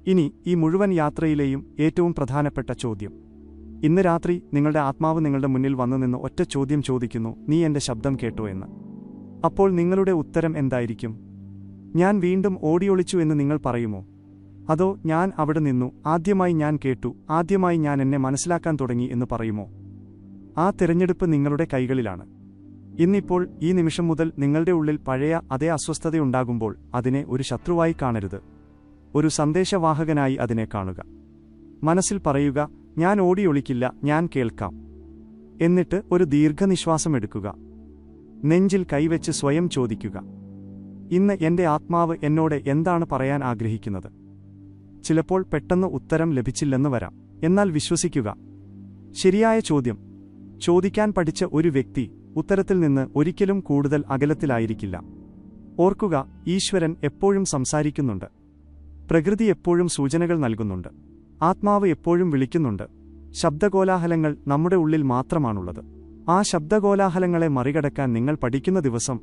ഇനി ഈ മുഴുവൻ യാത്രയിലെയും ഏറ്റവും പ്രധാനപ്പെട്ട ചോദ്യം. ഇന്ന് രാത്രി നിങ്ങളുടെ ആത്മാവ് നിങ്ങളുടെ മുന്നിൽ വന്നുനിന്ന് ഒറ്റ ചോദ്യം ചോദിക്കുന്നു, നീ എന്റെ ശബ്ദം കേട്ടോ എന്ന്. അപ്പോൾ നിങ്ങളുടെ ഉത്തരം എന്തായിരിക്കും? ഞാൻ വീണ്ടും ഓടിയൊളിച്ചു എന്ന് നിങ്ങൾ പറയുമോ? അതോ ഞാൻ അവിടെ നിന്നു, ആദ്യമായി ഞാൻ കേട്ടു, ആദ്യമായി ഞാൻ എന്നെ മനസ്സിലാക്കാൻ തുടങ്ങി എന്ന് പറയുമോ? ആ തിരഞ്ഞെടുപ്പ് നിങ്ങളുടെ കൈകളിലാണ്. ഇന്നിപ്പോൾ ഈ നിമിഷം മുതൽ നിങ്ങളുടെ ഉള്ളിൽ പഴയ അതേ അസ്വസ്ഥതയുണ്ടാകുമ്പോൾ അതിനെ ഒരു ശത്രുവായി കാണരുത്. ഒരു സന്ദേശവാഹകനായി അതിനെ കാണുക. മനസ്സിൽ പറയുക, ഞാൻ ഓടിയൊളിക്കില്ല, ഞാൻ കേൾക്കാം. എന്നിട്ട് ഒരു ദീർഘനിശ്വാസം എടുക്കുക. നെഞ്ചിൽ കൈവച്ച് സ്വയം ചോദിക്കുക, ഇന്ന് എന്റെ ആത്മാവ് എന്നോട് എന്താണ് പറയാൻ ആഗ്രഹിക്കുന്നത്? ചിലപ്പോൾ പെട്ടെന്ന് ഉത്തരം ലഭിച്ചില്ലെന്ന് വരാം. എന്നാൽ വിശ്വസിക്കുക, ശരിയായ ചോദ്യം ചോദിക്കാൻ പഠിച്ച ഒരു വ്യക്തി ഉത്തരത്തിൽ നിന്ന് ഒരിക്കലും കൂടുതൽ അകലത്തിലായിരിക്കില്ല. ഓർക്കുക, ഈശ്വരൻ എപ്പോഴും സംസാരിക്കുന്നുണ്ട്. പ്രകൃതി എപ്പോഴും സൂചനകൾ നൽകുന്നുണ്ട്. ആത്മാവ് എപ്പോഴും വിളിക്കുന്നുണ്ട്. ശബ്ദകോലാഹലങ്ങൾ നമ്മുടെ ഉള്ളിൽ മാത്രമാണുള്ളത്. ആ ശബ്ദകോലാഹലങ്ങളെ മറികടക്കാൻ നിങ്ങൾ പഠിക്കുന്ന ദിവസം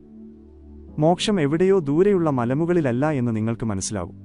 മോക്ഷം എവിടെയോ ദൂരെയുള്ള മലമുകളിലല്ല എന്ന് നിങ്ങൾക്ക് മനസ്സിലാവും.